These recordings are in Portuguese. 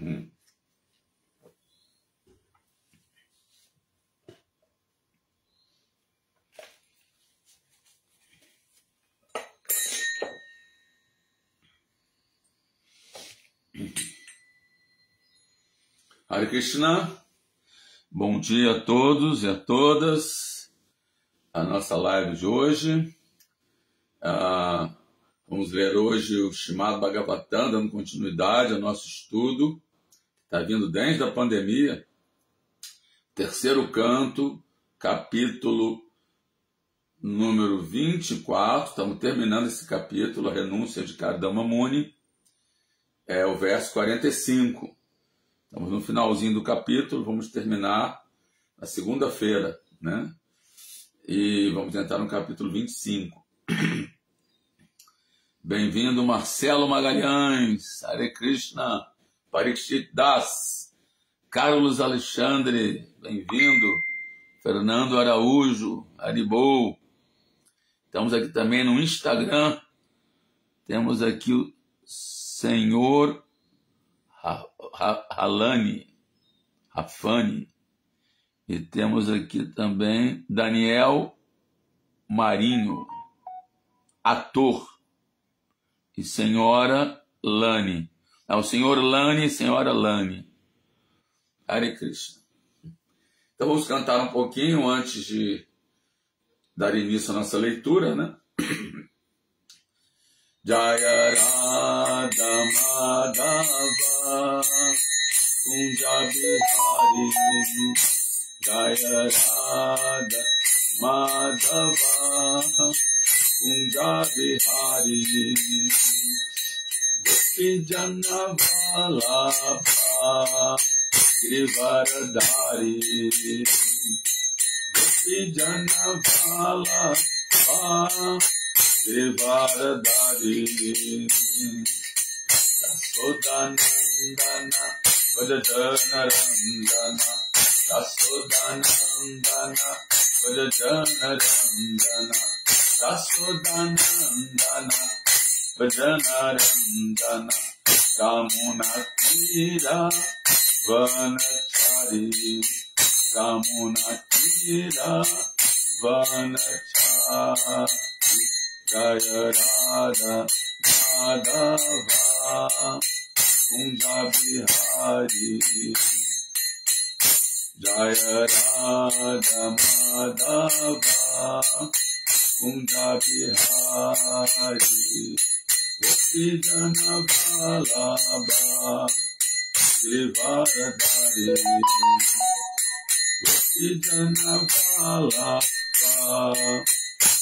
Hare Krishna, bom dia a todos e a todas. A nossa live de hoje, vamos ler hoje o Srimad Bhagavatam, dando continuidade ao nosso estudo. Está vindo desde a pandemia, terceiro canto, capítulo número 24, estamos terminando esse capítulo, a renúncia de Kardama Muni, é o verso 45. Estamos no finalzinho do capítulo, vamos terminar na segunda-feira, né? E vamos entrar no capítulo 25. Bem-vindo, Marcelo Magalhães, Hare Krishna, Parikshit Das, Carlos Alexandre, bem-vindo, Fernando Araújo, Aribou. Estamos aqui também no Instagram, temos aqui o Senhor Rafani, e temos aqui também Daniel Marinho, ator, e Senhora Lani. O Senhor Lani e Senhora Lani. Hare Krishna. Então vamos cantar um pouquinho antes de dar início à nossa leitura, né? Jaya Radha Madhava Kunja Bihari, Jaya Radha Madhava Kunja Bihari, Gopi Jana Vallabha Girivaradhari, Gopi Jana Vallabha Girivaradhari, Yasodhanandana Vajajanarandana, Yasodhanandana Vajajanarandana, Yasodhanandana Vajanarandana, Yamunatira Vanachari, Yamunatira Vanachari, Jaya Radha Madhava Kunja Bihari, Jaya Radha Madhava Kunja Bihari, Gopi Jana Vallabha Girivaradhari, Gopi Jana Vallabha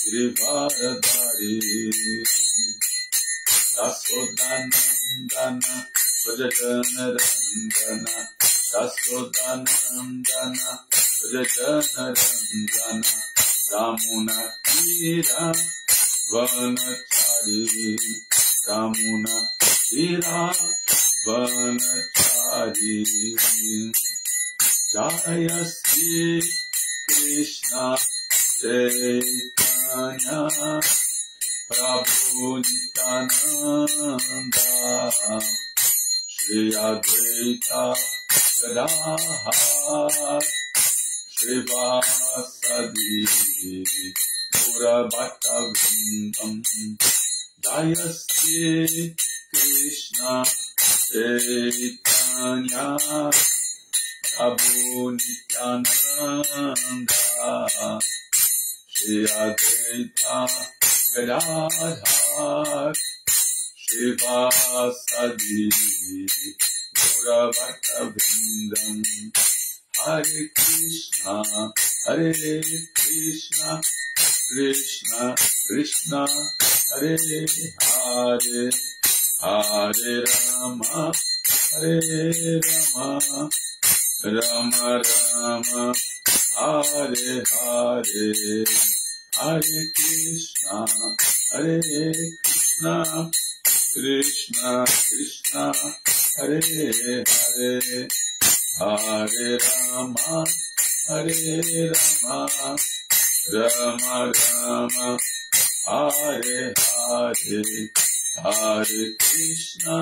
Girivaradhari, Yasodhanandana Vajajanarandana, Yasodhanandana Vajajanarandana, Yamunatira Vanachari, Yamunatira Vanachari. Jaya Sri Krishna Chaitanya Prabhu Nityananda, Shri Advaita Gadadhar Shrivasadi Gaura Bhatta Vrindam. Jaya Sri Krishna Chaitanya Prabhu Nityananda, Shri Advaita Gadadhar Shrivasadi Gaura Bhatta Vrindam. Hare Krishna, Hare Krishna, Krishna Krishna, Hare Hare, Hare Rama, Hare Rama, Rama Rama, Hare Hare, Hare Krishna, Hare Krishna, Krishna Krishna, Hare Hare, Hare Rama, Hare Rama, Rama Rama, Hare Hare, Hare Krishna,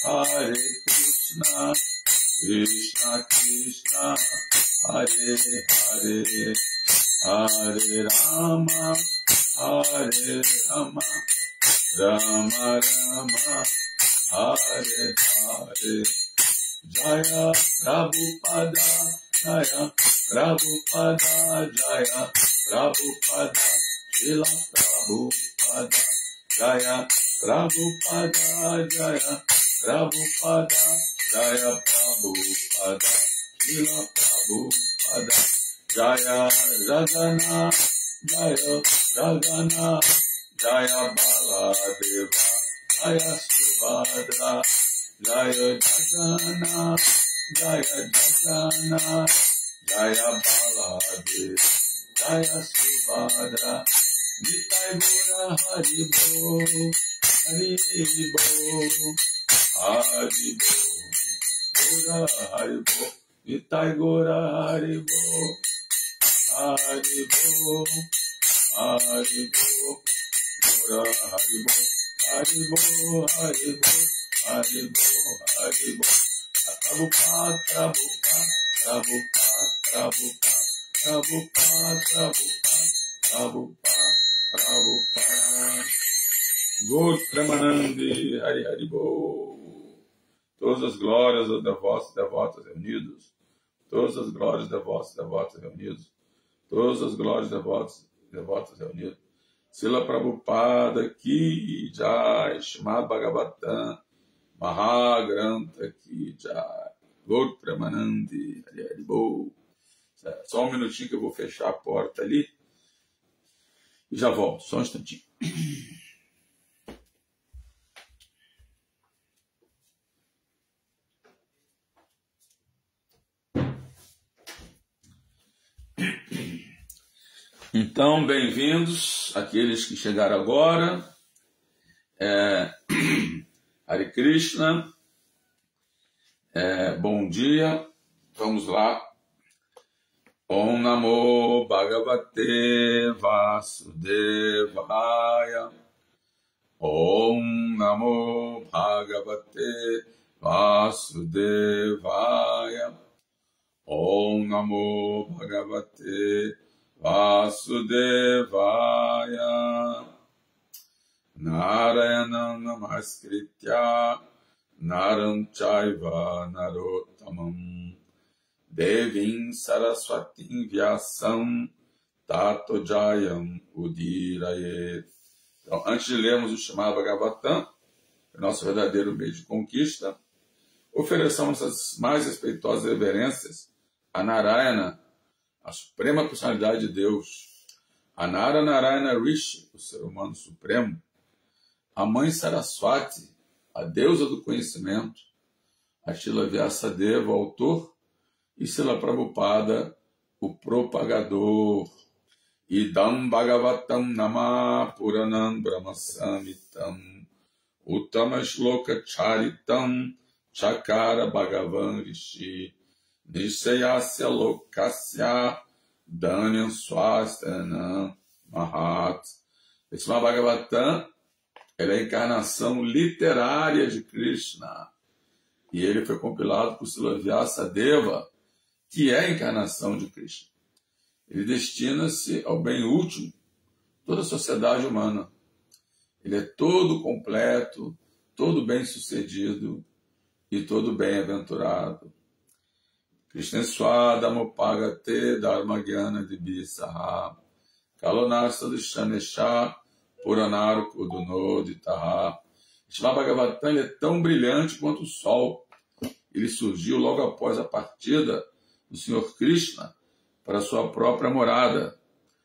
Hare Krishna, Krishna, Krishna Krishna, Hare Hare, Hare Rama, Hare Rama, Rama Rama, Hare Hare. Jaya Prabhupada, Jaya Prabhupada, Jaya Prabhupada, Srila Prabhupada, Jaya Prabhupada, Jaya Prabhupada, Jaya Prabhupada, Srila Prabhupada, Jaya Ragana, Jaya Ragana, Jaya Baladeva, Jaya Subhadra, Jaya Jagana, Jaya Jagana, Jaya Baladeva, Jaya Subhadra, Nitai Gora Haribo, Haribo, Haribo, Gora Haribo, Nitai Gora Haribo, Haribo, Haribo, Gora Haribo, Haribo, Haribo, Haribo, Haribo, Prabhupada, Prabhupada, Prabhupada, Prabhupada, Prabhupada, Prabhupada, Prabhupada, Gaur Premanandi, Hari Haribo. Todas as glórias aos devotos e devotas reunidos, todas as glórias devotos e devotas reunidos, todas as glórias devotos e devotas reunidos. Srila Prabhupada Ki Jai, Srimad Bhagavatam Mahagrantha Ki Jai, Gaur Premanandi, Hari Haribo. Só um minutinho que eu vou fechar a porta ali e já volto, só um instantinho. Então, bem-vindos aqueles que chegaram agora. Hare Krishna. Bom dia. Vamos lá. Om Namo Bhagavate Vasudevaya. Om Namo Bhagavate Vasudevaya. Om Namo Bhagavate Vasudevaya. Narayana Namaskritya Naram Chaiva Narottamam Devim Saraswatim Vyasam Tato Jayam Udirayet. Então, antes de lermos o Srimad Bhagavatam, nosso verdadeiro meio de conquista, ofereçamos as mais respeitosas reverências a Narayana, a suprema personalidade de Deus, a Narayana Rishi, o ser humano supremo, a mãe Saraswati, a deusa do conhecimento, a Srila Vyasadeva, o autor, e Srila Prabhupada, o propagador. Idam Bhagavatam Nama Puranam Brahmasamitam Uttama Shloka Charitam Chakara Bhagavan Rishi Nishayasya Lokasya Dhanyam Swastanam Mahat. Esse Bhagavatam é a encarnação literária de Krishna. E ele foi compilado por Srila Vyasadeva, que é a encarnação de Krishna. Ele destina-se ao bem último, toda a sociedade humana. Ele é todo completo, todo bem-sucedido e todo bem-aventurado. Krishna Swadamopagate Dharmagyana Dibisaha Kalonasta Dishanesha Puranaru Kuduno Ditaha. Srimad Bhagavatam é tão brilhante quanto o sol. Ele surgiu logo após a partida do Senhor Krishna para sua própria morada,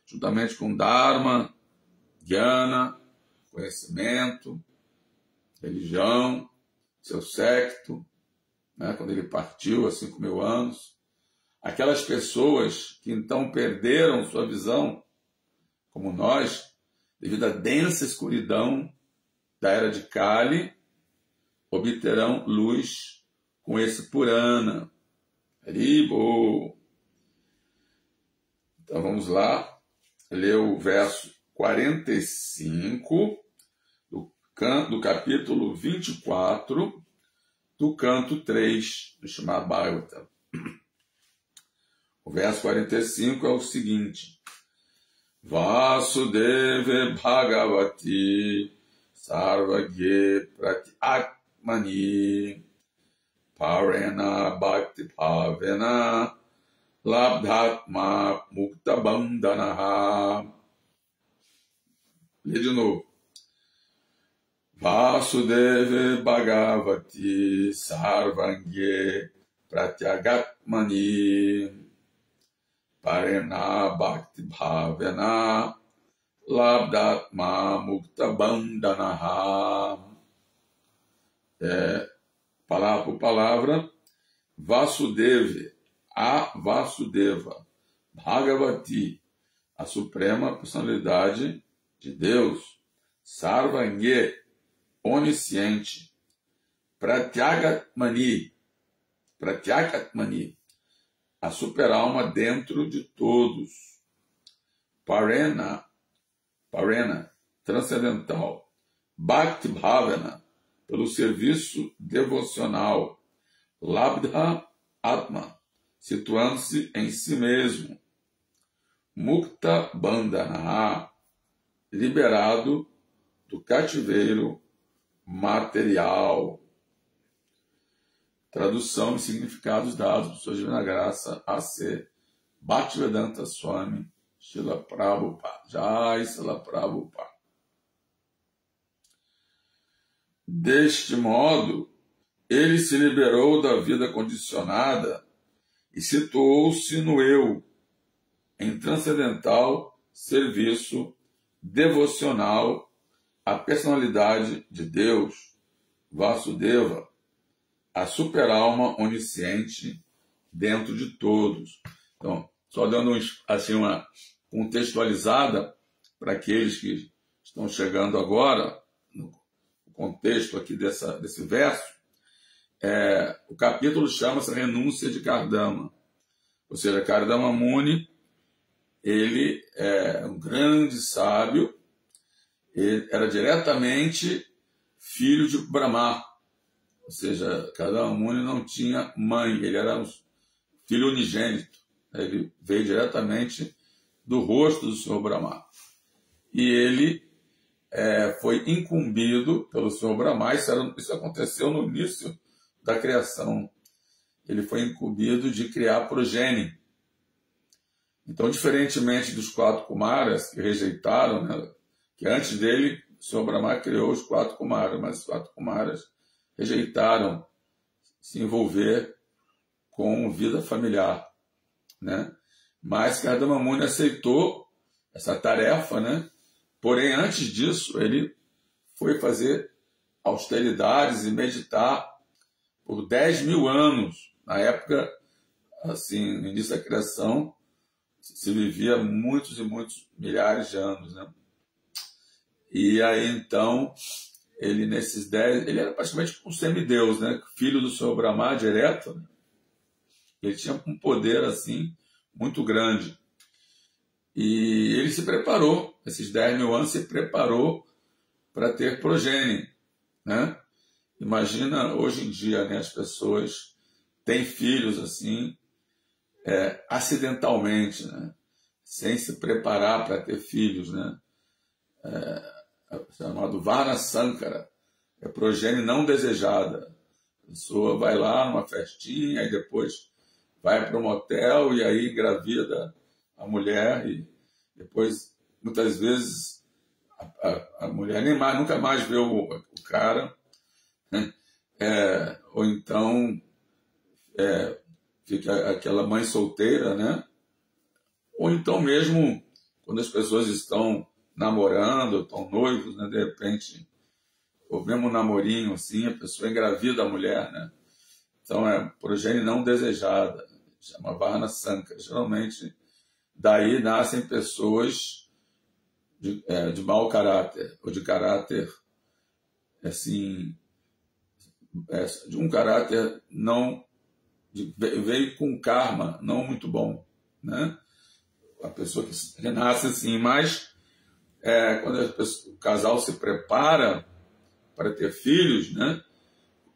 juntamente com Dharma, Jnana, conhecimento, religião, seu séquito, quando ele partiu há 5.000 anos. Aquelas pessoas que então perderam sua visão, como nós, devido à densa escuridão da era de Kali, obterão luz com esse Purana. Haribo. Então vamos lá, ler o verso 45 do capítulo 24 do canto 3 do Srimad Bhagavatam. O verso 45 é o seguinte: Vasudeva Bhagavati Sarvagye Pratyatmani Parena Bhakti Bhavena Labdhatma Mukta Bandhanaha. Lê de novo. Vasudeva Bhagavati Sarvagye Pratyagatmani Parena Bhakti Bhavena Labdhatma Mukta Bandhanaha. Palavra por palavra. Vasudeva, a Vasudeva, Bhagavati, a Suprema Personalidade de Deus, Sarvagye, onisciente, Pratyagatmani, a superalma dentro de todos, Parena, transcendental, Bhakti Bhavana, pelo serviço devocional, Labdha Atma, situando-se em si mesmo, Mukta Bandhana, liberado do cativeiro material. Tradução e significados dados por sua divina graça A.C. Bhaktivedanta Swami Srila Prabhupada. Jai Srila Prabhupada. Deste modo, ele se liberou da vida condicionada e situou-se no eu, em transcendental serviço devocional à personalidade de Deus, Vasudeva, a superalma onisciente dentro de todos. Então, só dando assim uma contextualizada para aqueles que estão chegando agora, no contexto aqui desse verso, o capítulo chama-se Renúncia de Kardama. Ou seja, Kardama Muni, ele é um grande sábio, ele era diretamente filho de Brahma. Ou seja, Kardama Muni não tinha mãe, ele era um filho unigênito. Ele veio diretamente do rosto do Senhor Brahma. E ele foi incumbido pelo Senhor Brahma. Isso aconteceu no início da criação. Ele foi incumbido de criar progenie. Então, diferentemente dos 4 Kumaras que rejeitaram, né, que antes dele o Senhor Brahma criou os 4 Kumaras, mas os 4 Kumaras rejeitaram se envolver com vida familiar, né? Mas Kardama Muni aceitou essa tarefa, né? Porém, antes disso, ele foi fazer austeridades e meditar por 10.000 anos. Na época, assim, no início da criação, se vivia muitos e muitos milhares de anos, né? E aí, então, ele nesses 10... Ele era praticamente um semideus, né? Filho do Senhor Brahma direto, né? Ele tinha um poder, assim, muito grande. E ele se preparou, esses 10.000 anos, se preparou para ter progenie, né? Imagina, hoje em dia, né, as pessoas têm filhos, assim, acidentalmente, né? Sem se preparar para ter filhos, né? Chamado Varna Sankara, é progenie não desejada. A pessoa vai lá numa festinha e depois vai para um motel e aí engravida a mulher e depois, muitas vezes, a mulher nunca mais vê o cara, né? Ou então fica aquela mãe solteira, né? Ou então mesmo quando as pessoas estão namorando, estão noivos, né? De repente, ou mesmo um namorinho assim, a pessoa engravida a mulher, né? Então progenie não desejada, chama Varna Sankara. Geralmente, daí nascem pessoas de mau caráter, ou de caráter, assim, de um caráter não... veio com karma não muito bom, né? A pessoa que nasce assim, mas quando o casal se prepara para ter filhos, né?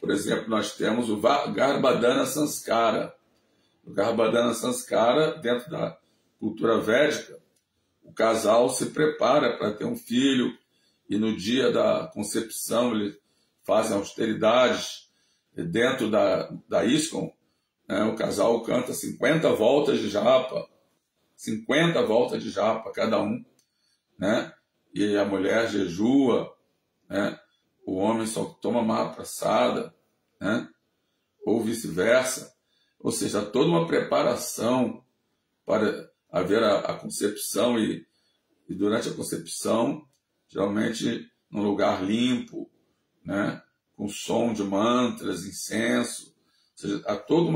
Por exemplo, nós temos o Garbhadana Sanskara. O Garbhadana Sanskara, dentro da cultura védica, o casal se prepara para ter um filho e no dia da concepção eles fazem austeridades. E dentro da ISKCON, né, o casal canta 50 voltas de japa, 50 voltas de japa cada um, né? E a mulher jejua, né? O homem só toma mahaprasada, né? Ou vice-versa. Ou seja, toda uma preparação para haver a concepção e durante a concepção, geralmente num lugar limpo, né? Com som de mantras, incenso. Ou seja, há toda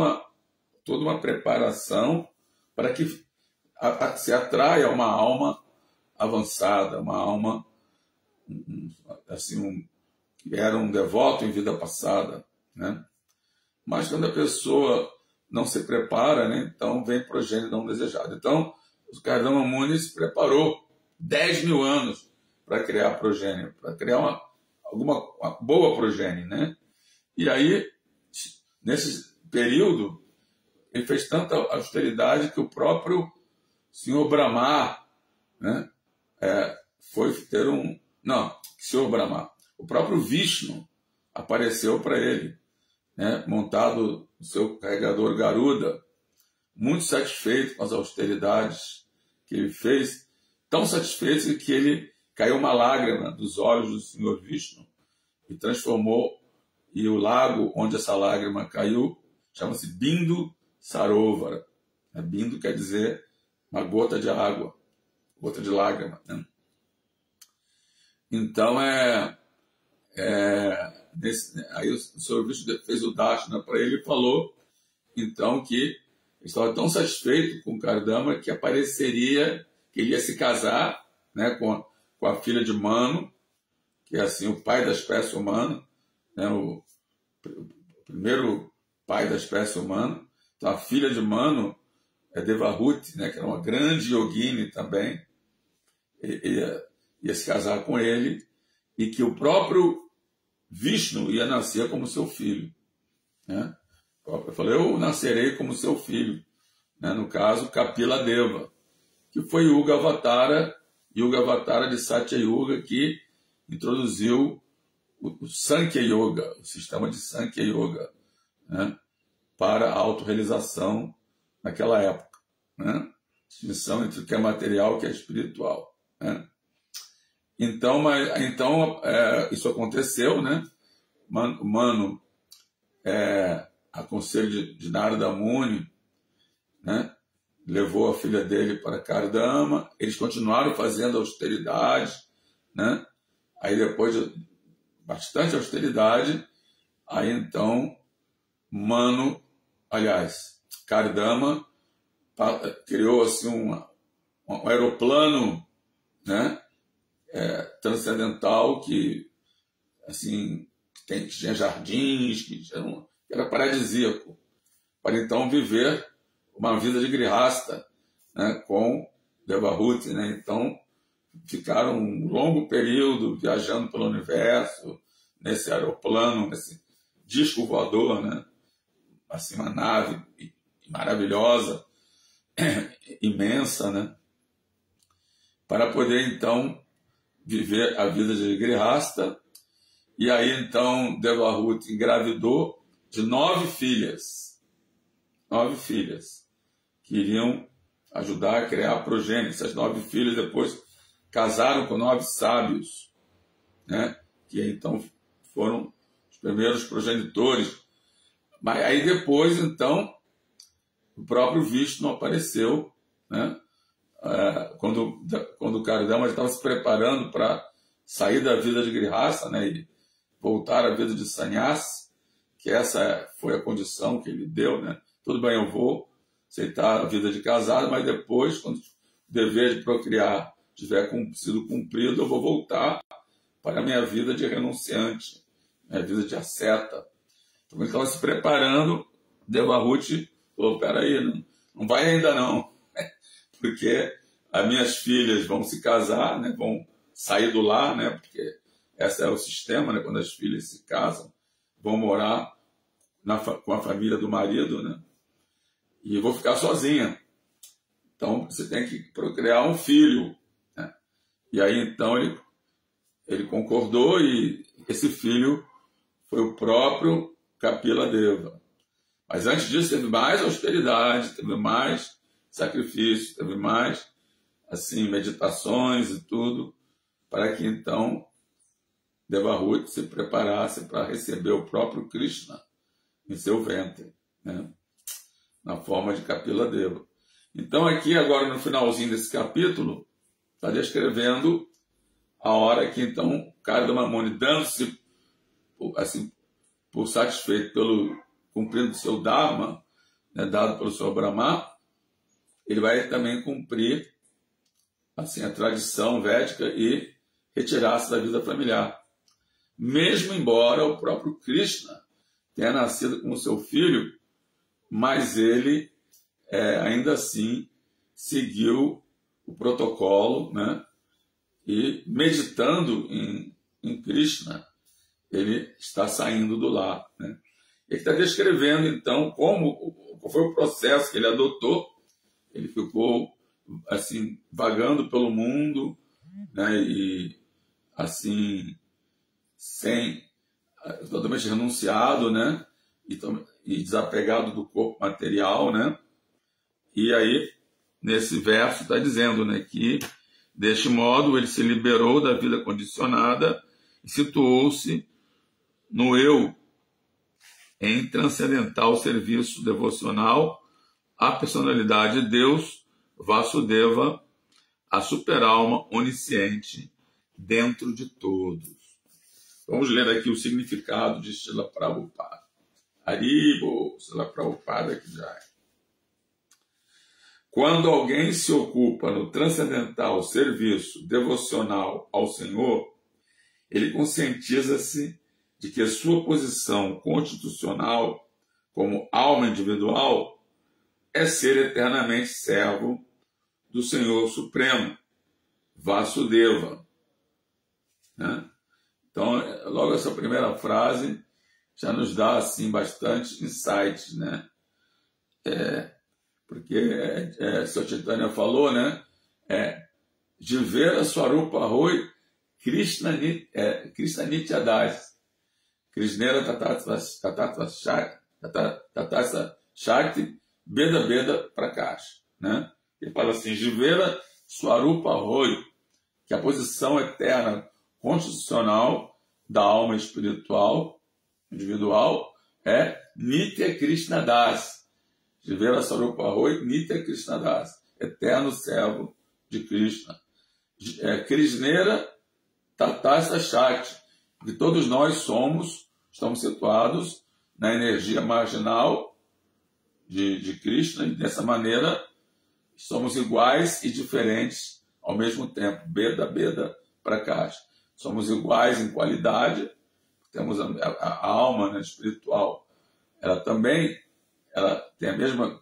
uma preparação para que se atraia uma alma avançada, uma alma assim, que era um devoto em vida passada, né? Mas quando a pessoa não se prepara, né, então vem progênie não desejado. Então, o Kardama Muni se preparou 10 mil anos para criar a progênie, para criar uma boa progênie, né? E aí, nesse período, ele fez tanta austeridade que o próprio Senhor Brahma, né, foi ter Senhor Brahma, o próprio Vishnu apareceu para ele, né, montado no seu carregador Garuda, muito satisfeito com as austeridades que ele fez, tão satisfeito que ele caiu uma lágrima dos olhos do Senhor Vishnu e transformou, e o lago onde essa lágrima caiu chama-se Bindu Sarovara. Bindu quer dizer uma gota de água, gota de lágrima, né? Então, aí o Senhor Vishnu fez o Darshana para ele e falou, então, que ele estava tão satisfeito com o Kardama que apareceria, que ele ia se casar, né, com a filha de Manu, que é assim o pai da espécie humana, né, o primeiro pai da espécie humana. Então, a filha de Manu é Devahuti, né, que era uma grande yogini também, ia se casar com ele, e que o próprio Vishnu ia nascer como seu filho, né? Eu falei, eu nascerei como seu filho, né? No caso, Kapila Deva, que foi Yuga Avatara de Satya Yuga, que introduziu o Sankhya Yoga, o sistema de Sankhya Yoga, né, para a autorrealização naquela época, né? Distinção entre o que é material e o que é espiritual, né? Então, isso aconteceu, né? Manu, a conselho de Narada Muni, né, levou a filha dele para Kardama, eles continuaram fazendo austeridade, né? Aí depois de bastante austeridade, aí então Kardama criou assim um aeroplano, né, transcendental que assim tinha jardins, que era paradisíaco, para então viver uma vida de grihasta, né, com Devahuti, né? Então ficaram um longo período viajando pelo universo nesse aeroplano, nesse disco voador, né? Assim, uma nave maravilhosa, imensa, né? Para poder então viver a vida de grihasta. E aí então Devahuti engravidou de 9 filhas. 9 filhas que iriam ajudar a criar a progênie. Essas 9 filhas depois casaram com 9 sábios, né, que então foram os primeiros progenitores. Mas aí depois, então, o próprio Vishnu apareceu, né, quando o Kardama estava se preparando para sair da vida de grihasta, né, e voltar à vida de sannyasi, que essa foi a condição que ele deu, né? Tudo bem, eu vou aceitar a vida de casado, mas depois, quando o dever de procriar tiver sido cumprido, eu vou voltar para a minha vida de renunciante, minha vida de asceta. Então, ele estava se preparando, Devahuti falou, peraí, não vai ainda não, porque as minhas filhas vão se casar, né, vão sair do lar, né, porque esse é o sistema, né, quando as filhas se casam, vou morar com a família do marido, né? E vou ficar sozinha. Então, você tem que procriar um filho, né? E aí, então, ele concordou e esse filho foi o próprio Kapila Deva. Mas antes disso, teve mais austeridade, teve mais sacrifício, teve mais, assim, meditações e tudo, para que, então, Devahuti se preparasse para receber o próprio Krishna em seu ventre, né? Na forma de Kapila Deva. Então, aqui, agora, no finalzinho desse capítulo, está descrevendo a hora que, então, Kardama Muni, dando-se assim, por satisfeito pelo cumprindo seu Dharma, né, dado pelo seu Brahma, ele vai também cumprir assim, a tradição védica e retirar-se da vida familiar. Mesmo embora o próprio Krishna tenha nascido como seu filho, mas ele ainda assim seguiu o protocolo, né? E meditando em Krishna, ele está saindo do lar, né? Ele está descrevendo, então, qual foi o processo que ele adotou. Ele ficou, assim, vagando pelo mundo, né? E, assim, totalmente renunciado, né? E desapegado do corpo material, né? E aí, nesse verso, está dizendo, né, que, deste modo, ele se liberou da vida condicionada e situou-se no eu, em transcendental serviço devocional à personalidade de Deus, Vasudeva, a superalma onisciente dentro de todos. Vamos ler aqui o significado de Srila Prabhupada. Haribo, Srila Prabhupada que já é. Quando alguém se ocupa no transcendental serviço devocional ao Senhor, ele conscientiza-se de que sua posição constitucional como alma individual é ser eternamente servo do Senhor Supremo, Vasudeva, né? Então, logo essa primeira frase já nos dá assim, bastante insights, né? Porque Sr. Chaitanya falou, né? Jivera Swarupa Roy Krishna Nityadas. Krishnera Tatatva Shakti Beda Beda Prakash, né? Ele fala assim, Jivera Swarupa Roy, que a posição eterna constitucional da alma espiritual individual é Nitya Krishna Das. Jivera Swarupa Roy Nitya Krishna Das, eterno servo de Krishna. Krishnera Tatasta Shakti, que todos nós estamos situados na energia marginal de Krishna, e dessa maneira somos iguais e diferentes ao mesmo tempo. Beda, Beda, Prakash. Somos iguais em qualidade, temos a alma, né, espiritual, ela tem a mesma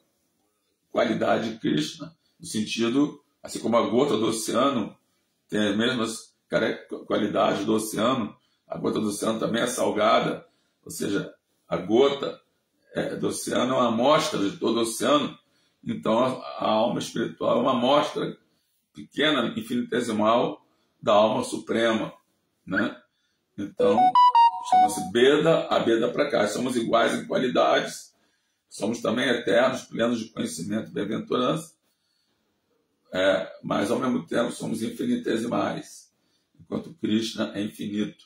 qualidade de Krishna, no sentido, assim como a gota do oceano tem as mesmas qualidades do oceano, a gota do oceano também é salgada, ou seja, a gota do oceano é uma amostra de todo o oceano, então a alma espiritual é uma amostra pequena, infinitesimal, da alma suprema, né? Então, chama-se Beda, a Beda para cá. Somos iguais em qualidades, somos também eternos, plenos de conhecimento e bem-aventurança, mas ao mesmo tempo somos infinitesimais, enquanto Krishna é infinito.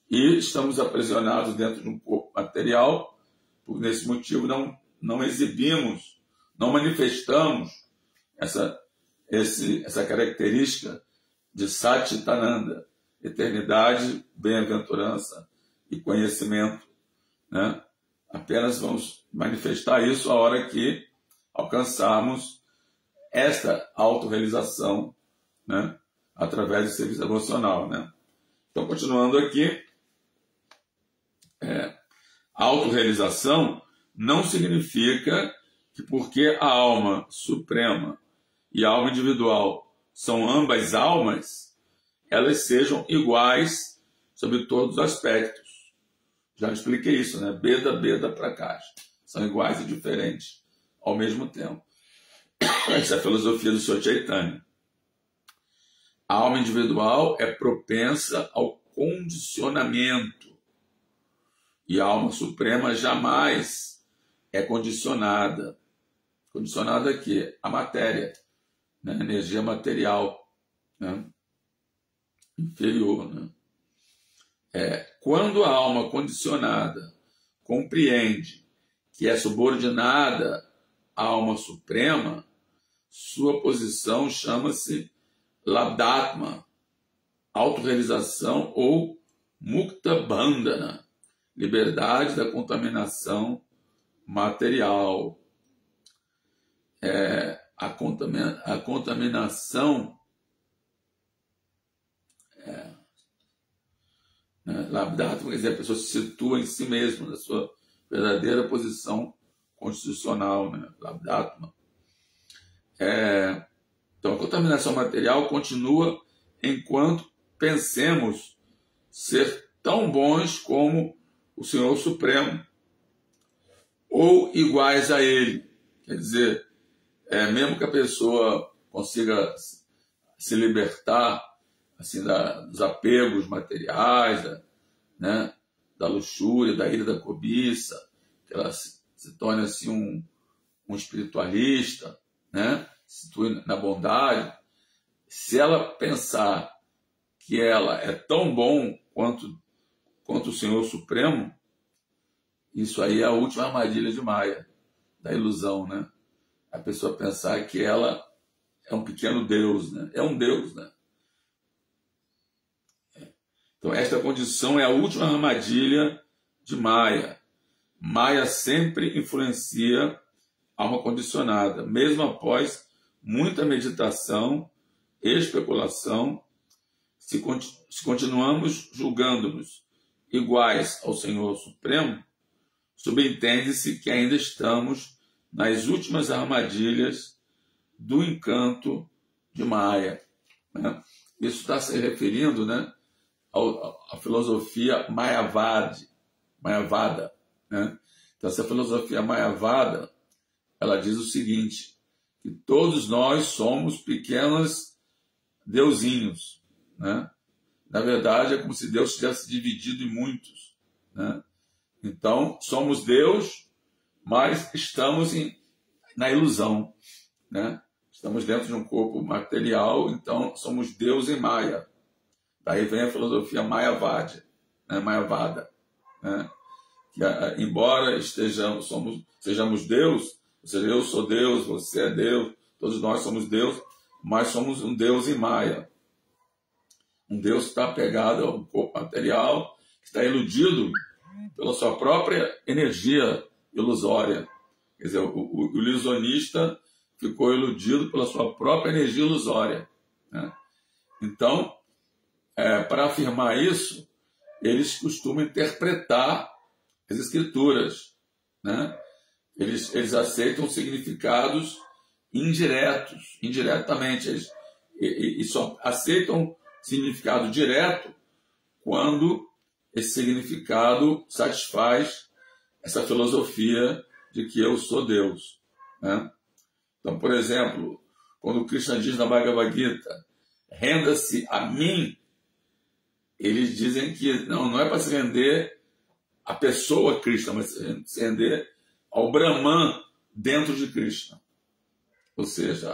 E estamos aprisionados dentro de um corpo material, por nesse motivo não exibimos, não manifestamos essa característica de Satchitananda, eternidade, bem-aventurança e conhecimento, né? Apenas vamos manifestar isso a hora que alcançarmos esta autorrealização, né? Através do serviço emocional, né? Então, continuando aqui, a autorrealização não significa que porque a alma suprema e a alma individual são ambas almas, elas sejam iguais sobre todos os aspectos. Já expliquei isso, né? Beda, Beda, Prakash. São iguais e diferentes ao mesmo tempo. Essa é a filosofia do Sr. Chaitanya. A alma individual é propensa ao condicionamento. E a alma suprema jamais é condicionada. Condicionada a quê? A matéria, né? A energia material, né? Inferior, né? Quando a alma condicionada compreende que é subordinada à alma suprema, sua posição chama-se Labdhatma, autorrealização ou Mukta Bandhana, liberdade da contaminação material. A contaminação Labdhatma, quer dizer, a pessoa se situa em si mesma, na sua verdadeira posição constitucional, né? Labdhatma. Então, a contaminação material continua enquanto pensemos ser tão bons como o Senhor Supremo ou iguais a Ele. Quer dizer, mesmo que a pessoa consiga se libertar assim, dos apegos materiais, né, da luxúria, da ira, da cobiça, que ela se torne assim, um espiritualista, né, se situe na bondade. Se ela pensar que ela é tão bom quanto o Senhor Supremo, isso aí é a última armadilha de Maya, da ilusão, né? A pessoa pensar que ela é um pequeno Deus, né? É um Deus, né? Então, esta condição é a última armadilha de Maya. Maya sempre influencia a alma condicionada, mesmo após muita meditação e especulação. Se continuamos julgando-nos iguais ao Senhor Supremo, subentende-se que ainda estamos nas últimas armadilhas do encanto de Maya, né? Isso está se referindo, né, à filosofia Mayavada, né? Então, essa filosofia Mayavada, ela diz o seguinte, que todos nós somos pequenos deusinhos, né? Na verdade, é como se Deus tivesse dividido em muitos, né? Então, somos Deus, mas estamos na ilusão, né? Estamos dentro de um corpo material, então somos Deus em Maya. Daí vem a filosofia Mayavada, né? Mayavada, né? Que, embora sejamos Deus, ou seja, eu sou Deus, você é Deus, todos nós somos Deus, mas somos um Deus em Maya. Um Deus que está apegado ao corpo material, que está iludido pela sua própria energia ilusória. Quer dizer, o ilusionista ficou iludido pela sua própria energia ilusória, né? Então, para afirmar isso, eles costumam interpretar as escrituras, né? Eles aceitam significados indiretamente. Eles só aceitam significado direto quando esse significado satisfaz essa filosofia de que eu sou Deus, né? Então, por exemplo, quando Krishna diz na Bhagavad Gita, renda-se a mim, eles dizem que não é para se render à pessoa Krishna, mas se render ao Brahman dentro de Krishna. Ou seja,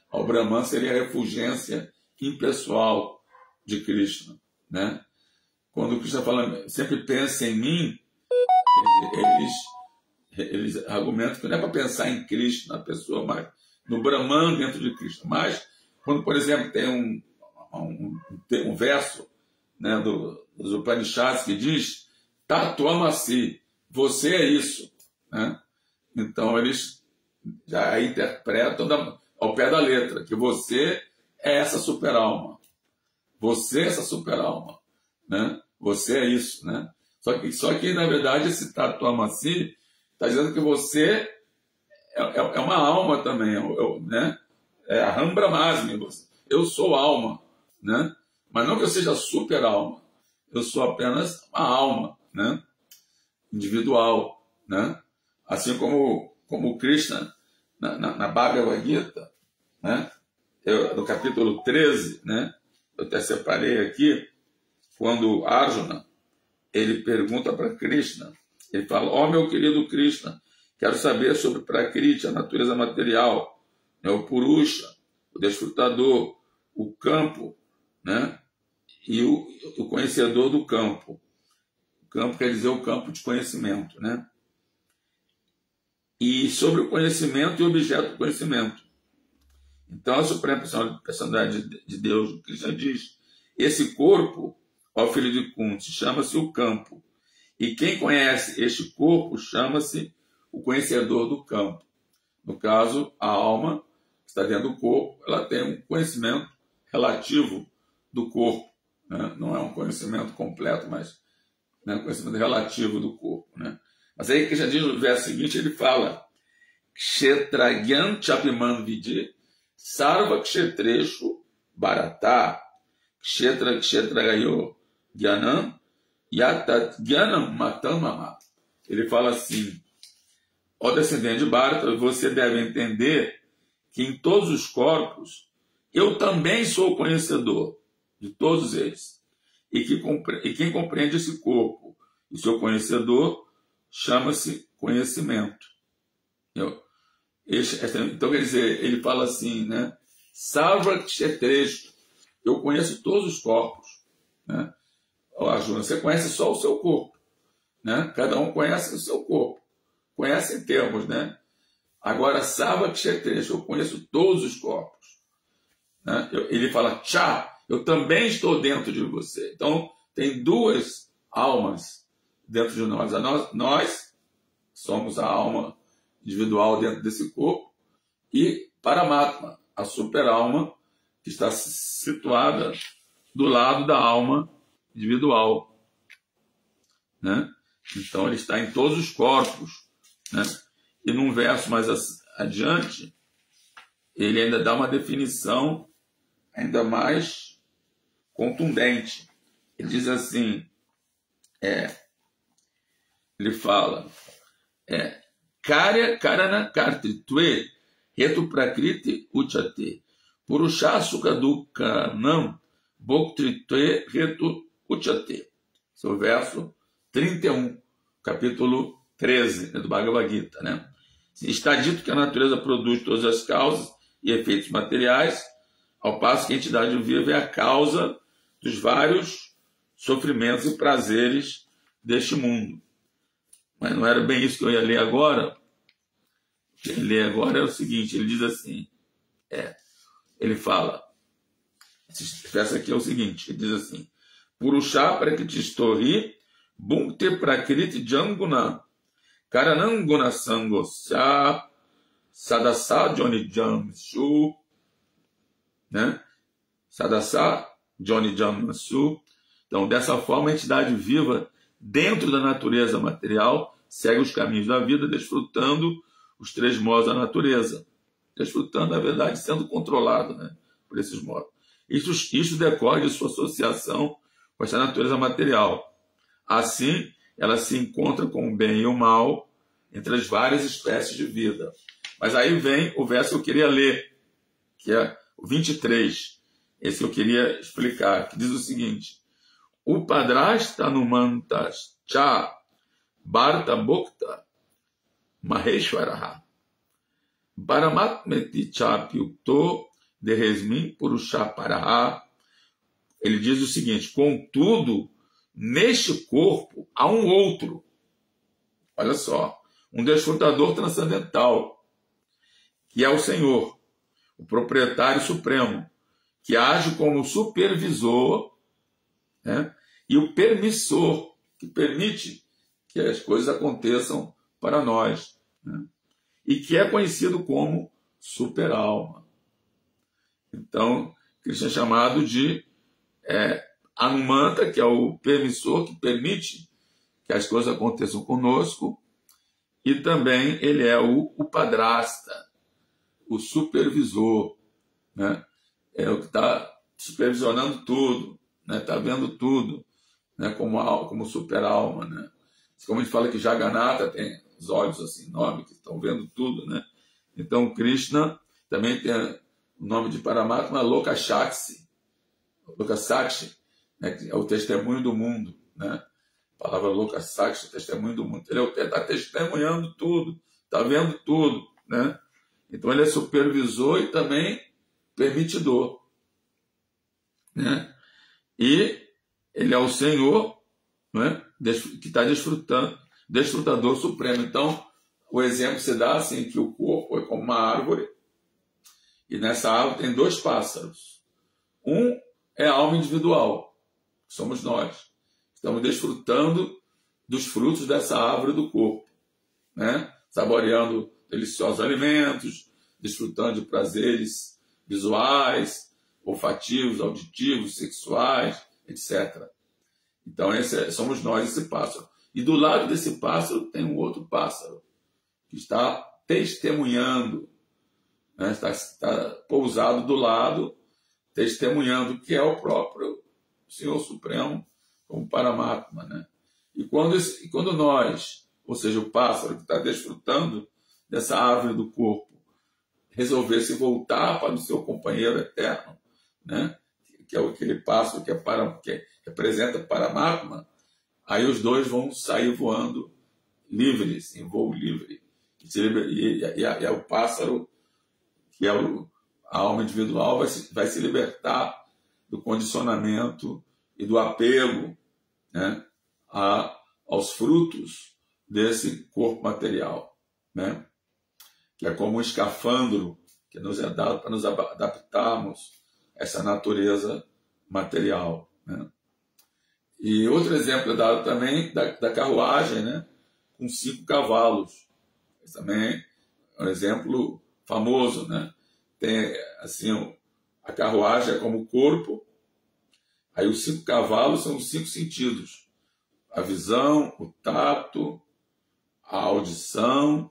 ao Brahman seria a refulgência impessoal de Krishna, né? Quando Krishna fala, sempre pensa em mim, eles argumentam que não é para pensar em Krishna, na pessoa, mas no Brahman dentro de Krishna. Mas, quando, por exemplo, tem um verso, né, dos Upanishads que diz Tatvamasi, você é isso, né? Então, eles já interpretam ao pé da letra, que você é essa super-alma. Você é essa super-alma, né? Você é isso, né? Só que na verdade, esse Tatvamasi está dizendo que você é uma alma também, né? É a Aham Brahmasmi, eu sou alma, né? Mas não que eu seja super-alma, eu sou apenas uma alma, né? individual, né? Assim como o Krishna, na Bhagavad Gita, né? No capítulo 13, né? Eu até separei aqui, quando Arjuna, ele pergunta para Krishna, ele fala, ó meu querido Krishna, quero saber sobre Prakriti, a natureza material, né? O Purusha, o desfrutador, o campo, né? E o conhecedor do campo. O campo quer dizer o campo de conhecimento, né? E sobre o conhecimento e o objeto do conhecimento. Então, a Suprema Personalidade de Deus, o Krishna diz, esse corpo, ó filho de Kunti, chama-se o campo. E quem conhece este corpo chama-se o conhecedor do campo. No caso, a alma que está dentro do corpo, ela tem um conhecimento relativo do corpo, né? Não é um conhecimento completo, mas um conhecimento relativo do corpo, né? Mas aí que já diz no verso seguinte, ele fala Kshetragyan Chapiman Vidi Sarva Kshetreshu Bharata Kshetragayo Gyanam Yatat Gyanam Matamama. Ele fala assim, ó descendente de Bharata, você deve entender que em todos os corpos eu também sou conhecedor de todos eles. E quem compreende esse corpo e seu conhecedor chama-se conhecimento. Então, quer dizer, ele fala assim, né? Sarva Kshetreshu, eu conheço todos os corpos, né? Arjuna, você conhece só o seu corpo, né? Cada um conhece o seu corpo, conhece em termos, né? Agora, Sarva Kshetreshu, eu conheço todos os corpos, né? Ele fala, Tchá, eu também estou dentro de você. Então, tem duas almas dentro de nós. Nós somos a alma individual dentro desse corpo e Paramatma, a super-alma que está situada do lado da alma individual, né? Então, ele está em todos os corpos, né? E num verso mais adiante, ele ainda dá uma definição ainda mais contundente. Ele diz assim, ele fala, Karya Karana Kartritve Hetu Prakriti Uchate Purusha Sukhadukanam Bhoktritve Hetu Uchate. Esse é o verso 31, capítulo 13 do Bhagavad Gita, né? Está dito que a natureza produz todas as causas e efeitos materiais, ao passo que a entidade viva é a causa dos vários sofrimentos e prazeres deste mundo. Mas não era bem isso que eu ia ler agora. O que eu ia ler agora é o seguinte, ele diz assim, ele fala, esse verso aqui é o seguinte, ele diz assim, Purusha Prakritistori Bhunkte Prakriti Janguna Karananguna Sangosya Sadasa Joni Jamsu, né? Sadasa Joni Jamsu. Então, dessa forma, a entidade viva dentro da natureza material segue os caminhos da vida, desfrutando os três modos da natureza. Desfrutando, na verdade, sendo controlado, né, por esses modos. Isso decorre de sua associação com essa natureza material. Assim, ela se encontra com o bem e o mal entre as várias espécies de vida. Mas aí vem o verso que eu queria ler, que é o 23. Esse que eu queria explicar, que diz o seguinte, Upadrasta numantas cha bharta bhokta maheshwaraha Paramatmeti chapyukto deresmin purusha paraha. Ele diz o seguinte, contudo, neste corpo há um outro, olha só, um desfrutador transcendental, que é o Senhor, o proprietário supremo, que age como supervisor, né, e o permissor, que permite que as coisas aconteçam para nós, né, e que é conhecido como super-alma. Então, Krishna é chamado de Hanumanta, que é o permissor, que permite que as coisas aconteçam conosco, e também ele é o Upadrasta, o supervisor, né? É o que está supervisionando tudo, né? Está vendo tudo, né? Como super-alma, né? Como a gente fala que Jagannatha tem os olhos assim enormes, que estão vendo tudo, né? Então Krishna também tem o nome de Paramatma, Lokashakshi, né? Que é o testemunho do mundo, né? A palavra Lokashakshi, testemunho do mundo. Ele está testemunhando tudo, está vendo tudo, né? Então ele é supervisor e também permitidor, né? E ele é o Senhor, né? Que está desfrutador supremo. Então, o exemplo se dá assim, que o corpo é como uma árvore, e nessa árvore tem 2 pássaros. Um é a alma individual, que somos nós. Estamos desfrutando dos frutos dessa árvore do corpo, né? Saboreando deliciosos alimentos, desfrutando de prazeres visuais, olfativos, auditivos, sexuais, etc. Então, somos nós, esse pássaro. E do lado desse pássaro tem um outro pássaro, que está testemunhando, né? Está pousado do lado, testemunhando, que é o próprio Senhor Supremo, como Paramatma, né? E quando nós, ou seja, o pássaro que está desfrutando dessa árvore do corpo, resolver se voltar para o seu companheiro eterno, né? Que é aquele pássaro que representa Paramatma, aí os dois vão sair voando livres, em voo livre. E o pássaro, que é a alma individual, vai se libertar do condicionamento e do apego, né, aos frutos desse corpo material, né? Que é como um escafandro que nos é dado para nos adaptarmos a essa natureza material, né? E outro exemplo é dado também da carruagem, né? Com 5 cavalos. Esse também é um exemplo famoso, né? Tem assim, a carruagem é como o corpo, aí os 5 cavalos são os 5 sentidos: a visão, o tato, a audição,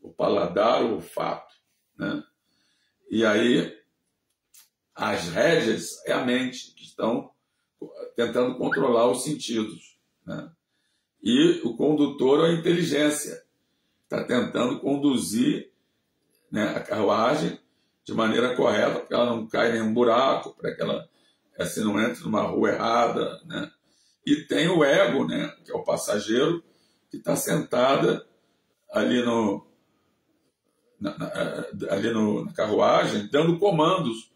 o paladar, o olfato, né? E aí as rédeas é a mente, que estão tentando controlar os sentidos, né? E o condutor é a inteligência, está tentando conduzir, né, a carruagem de maneira correta, para que ela não caia em nenhum buraco, para que ela assim, não entre numa rua errada, né? E tem o ego, né, que é o passageiro, que está sentada ali na carruagem, dando comandos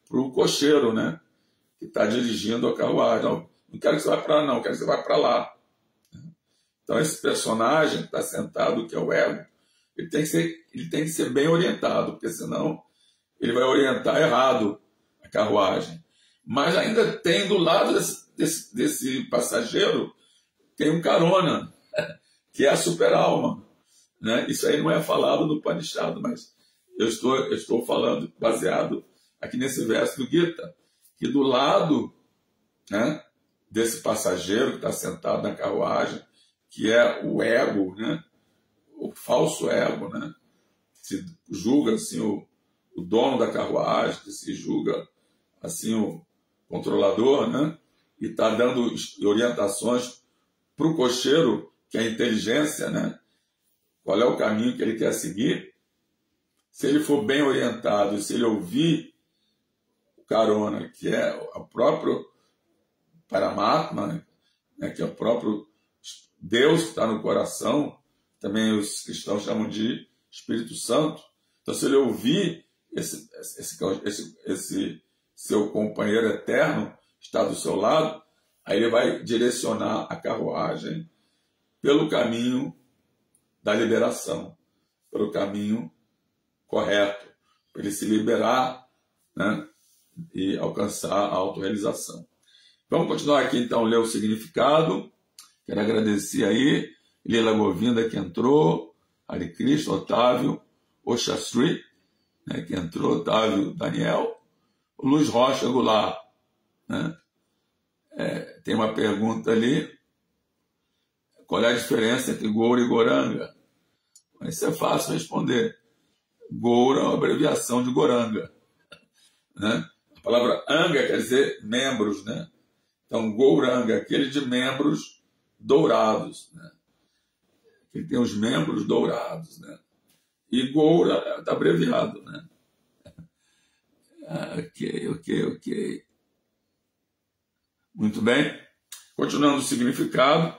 para o cocheiro, né, que está dirigindo a carruagem. Não quero que você vá para lá, não, quero que você vá para lá. Então, esse personagem que está sentado, que é o ego, ele tem que ser bem orientado, porque senão ele vai orientar errado a carruagem. Mas ainda tem do lado desse passageiro, tem um carona, que é a super-alma, né? Isso aí não é falado no Upanishad, mas eu estou falando baseado aqui nesse verso do Gita, que do lado, né, desse passageiro que está sentado na carruagem, que é o ego, né, o falso ego, né, que se julga assim, o dono da carruagem, que se julga assim, o controlador, né, e está dando orientações para o cocheiro, que é a inteligência, né, qual é o caminho que ele quer seguir. Se ele for bem orientado, e se ele ouvir o carona, que é o próprio Paramatma, né, que é o próprio Deus que está no coração, também os cristãos chamam de Espírito Santo. Então, se ele ouvir esse seu companheiro eterno, está do seu lado, aí ele vai direcionar a carruagem pelo caminho da liberação, pelo caminho correto, para ele se liberar, né, e alcançar a autorrealização. Vamos continuar aqui, então, ler o significado. Quero agradecer aí Lila Govinda, que entrou, Hare Krishna, Otávio, Oxastri, né, que entrou, Otávio Daniel, o Luiz Rocha Goulart, né? Tem uma pergunta ali: qual é a diferença entre Goura e Goranga? Isso é fácil responder. Goura é uma abreviação de Goranga, né? A palavra anga quer dizer membros, né? Então, Gouranga, aquele de membros dourados, né? Ele tem os membros dourados, né? E Goura está abreviado, né? Ok. Muito bem. Continuando o significado.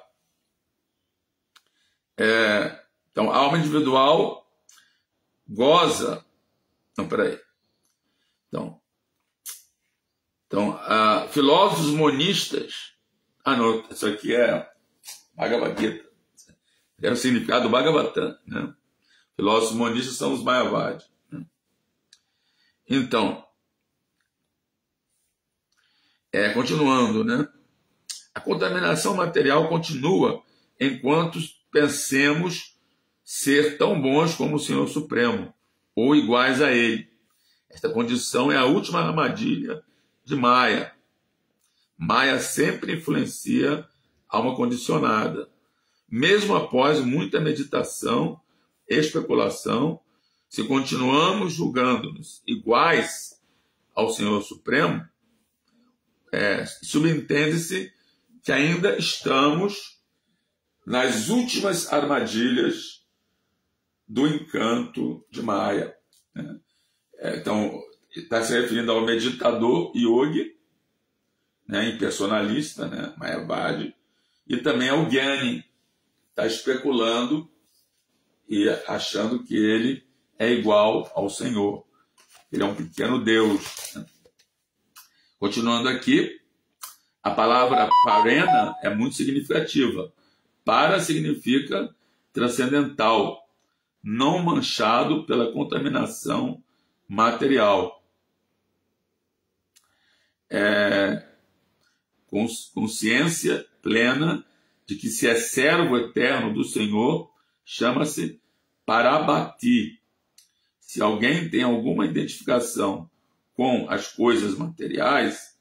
Então, a alma individual goza. Não, peraí. Então, filósofos monistas. Não, isso aqui é Bhagavad Gita. É o significado do Bhagavatam, né? Filósofos monistas são os Mayavadi. Né? Então, continuando, né? A contaminação material continua enquanto pensemos ser tão bons como o Senhor Supremo, ou iguais a Ele. Esta condição é a última armadilha de Maya. Maya sempre influencia a alma condicionada. Mesmo após muita meditação e especulação, se continuamos julgando-nos iguais ao Senhor Supremo, subentende-se que ainda estamos nas últimas armadilhas do encanto de Maya. Né? Então, está se referindo ao meditador yogi, né, impersonalista, né, Mayavadi, e também ao Gyani, está especulando e achando que ele é igual ao Senhor. Ele é um pequeno Deus. Né? Continuando aqui, a palavra parena é muito significativa. Para significa transcendental, não manchado pela contaminação material. Consciência plena de que se é servo eterno do Senhor, chama-se Parabhakti. Se alguém tem alguma identificação com as coisas materiais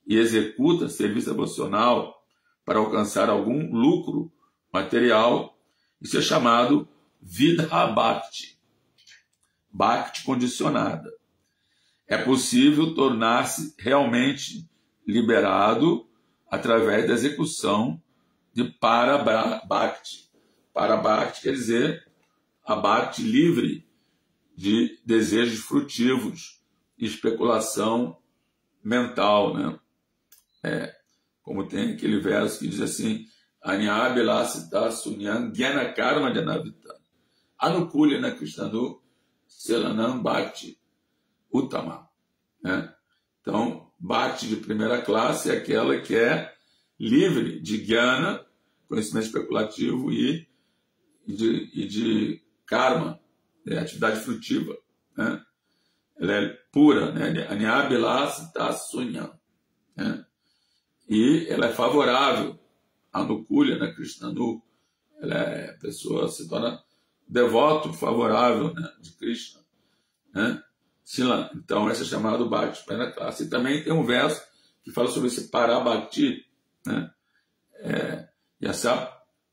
e executa serviço devocional para alcançar algum lucro material, isso é chamado Vidha Bhakti, Bhakti condicionada. É possível tornar-se realmente liberado através da execução de Parabhakti. Parabhakti quer dizer a Bhakti livre de desejos frutivos e especulação mental, né? Como tem aquele verso que diz assim: Anyabhilasita sunyam gyana karma janavita anukulya krishnanu selanam bhakti uttama. Né? Então, bhakti de primeira classe é aquela que é livre de gyana, conhecimento especulativo, e de karma, atividade frutiva. Né? Ela é pura, né? Anyabhilasita sunyam. Né? E ela é favorável a Anukulya, né? Krishnanu. A pessoa se torna devoto favorável, né? De Krishna. Né? Então, essa é chamada Bhakti, primeira classe. E também tem um verso que fala sobre esse Parabhakti, né?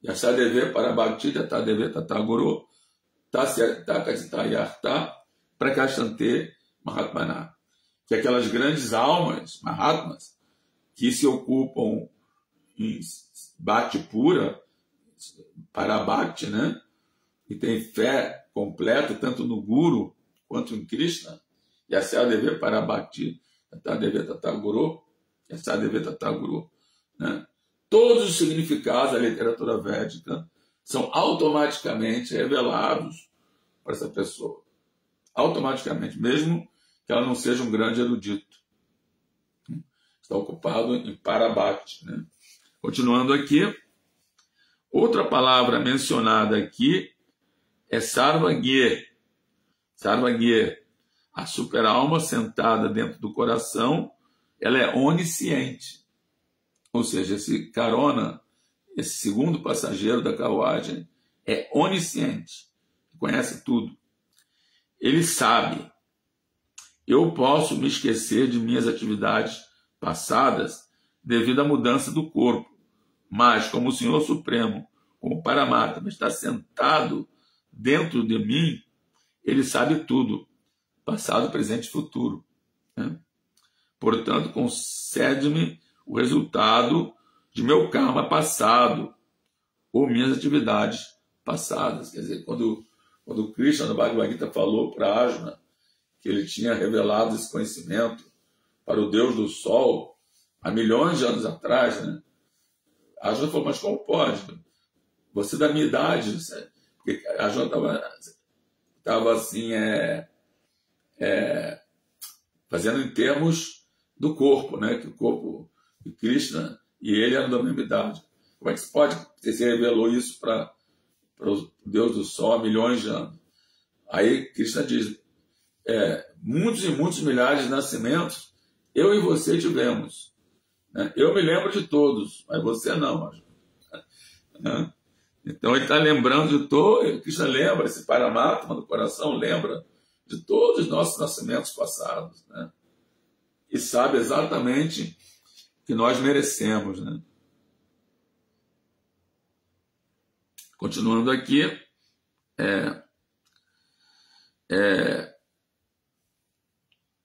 Yasadeve Parabhakti Jatadeve Tataguru Takajitayarta Prakashante Mahatmana. Que aquelas grandes almas, Mahatmas, que se ocupam em Bhakti pura, Parabhakti, né? E tem fé completa tanto no Guru quanto em Krishna, Yasadeve Parabhakti Jatadeve Tataguru, Yasadeve Tataguru, né? Todos os significados da literatura védica são automaticamente revelados para essa pessoa. Automaticamente, mesmo que ela não seja um grande erudito. Está ocupado em Parabhakti. Né? Continuando aqui, outra palavra mencionada aqui é Sarvagye. Sarvagye, a super-alma sentada dentro do coração, ela é onisciente. Ou seja, esse carona, esse segundo passageiro da carruagem, é onisciente, conhece tudo. Ele sabe. Eu posso me esquecer de minhas atividades passadas devido à mudança do corpo, mas como o Senhor Supremo, como Paramatma, está sentado dentro de mim, ele sabe tudo, passado, presente e futuro. Né? Portanto, concede-me o resultado de meu karma passado ou minhas atividades passadas. Quer dizer, quando Krishna no Bhagavad Gita falou para Arjuna que ele tinha revelado esse conhecimento para o Deus do Sol há milhões de anos atrás, né? Arjuna falou, mas como pode? Você da minha idade, porque Arjuna estava assim, fazendo em termos do corpo, né? Que o corpo de Krishna e ele eram da mesma idade. Como é que se pode? Você revelou isso para o Deus do Sol há milhões de anos. Aí Krishna diz, muitos e muitos milhares de nascimentos eu e você tivemos. Né? Eu me lembro de todos, mas você não. Né? Então ele está lembrando de todos, Krishna lembra, esse Paramatma do coração lembra de todos os nossos nascimentos passados. Né? E sabe exatamente o que nós merecemos. Né? Continuando aqui,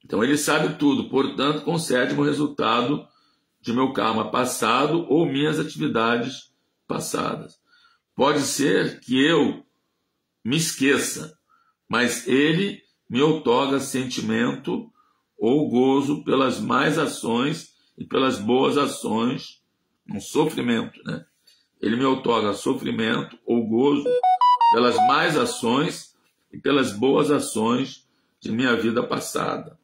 então ele sabe tudo, portanto concede-me o resultado de meu karma passado ou minhas atividades passadas. Pode ser que eu me esqueça, mas ele me outorga sentimento ou gozo pelas más ações e pelas boas ações, um sofrimento, né? Ele me outorga sofrimento ou gozo pelas más ações e pelas boas ações de minha vida passada.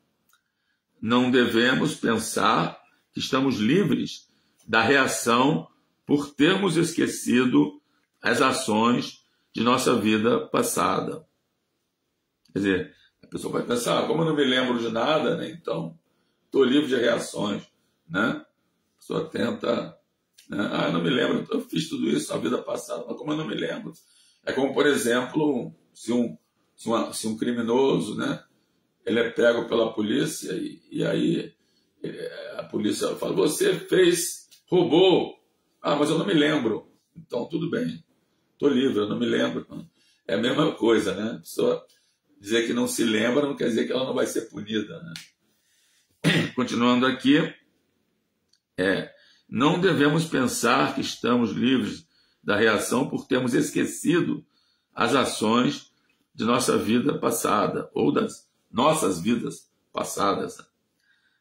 Não devemos pensar que estamos livres da reação por termos esquecido as ações de nossa vida passada. Quer dizer, a pessoa vai pensar, como eu não me lembro de nada, né? Então estou livre de reações. Né? A pessoa tenta... Né? Não me lembro, eu fiz tudo isso na vida passada, mas como eu não me lembro? É como, por exemplo, se um criminoso, né, ele é pego pela polícia e aí a polícia fala, você roubou. Mas eu não me lembro. Então, tudo bem, estou livre, eu não me lembro. É a mesma coisa, né? A pessoa dizer que não se lembra não quer dizer que ela não vai ser punida. Né? Continuando aqui, não devemos pensar que estamos livres da reação por termos esquecido as ações de nossa vida passada ou das nossas vidas passadas.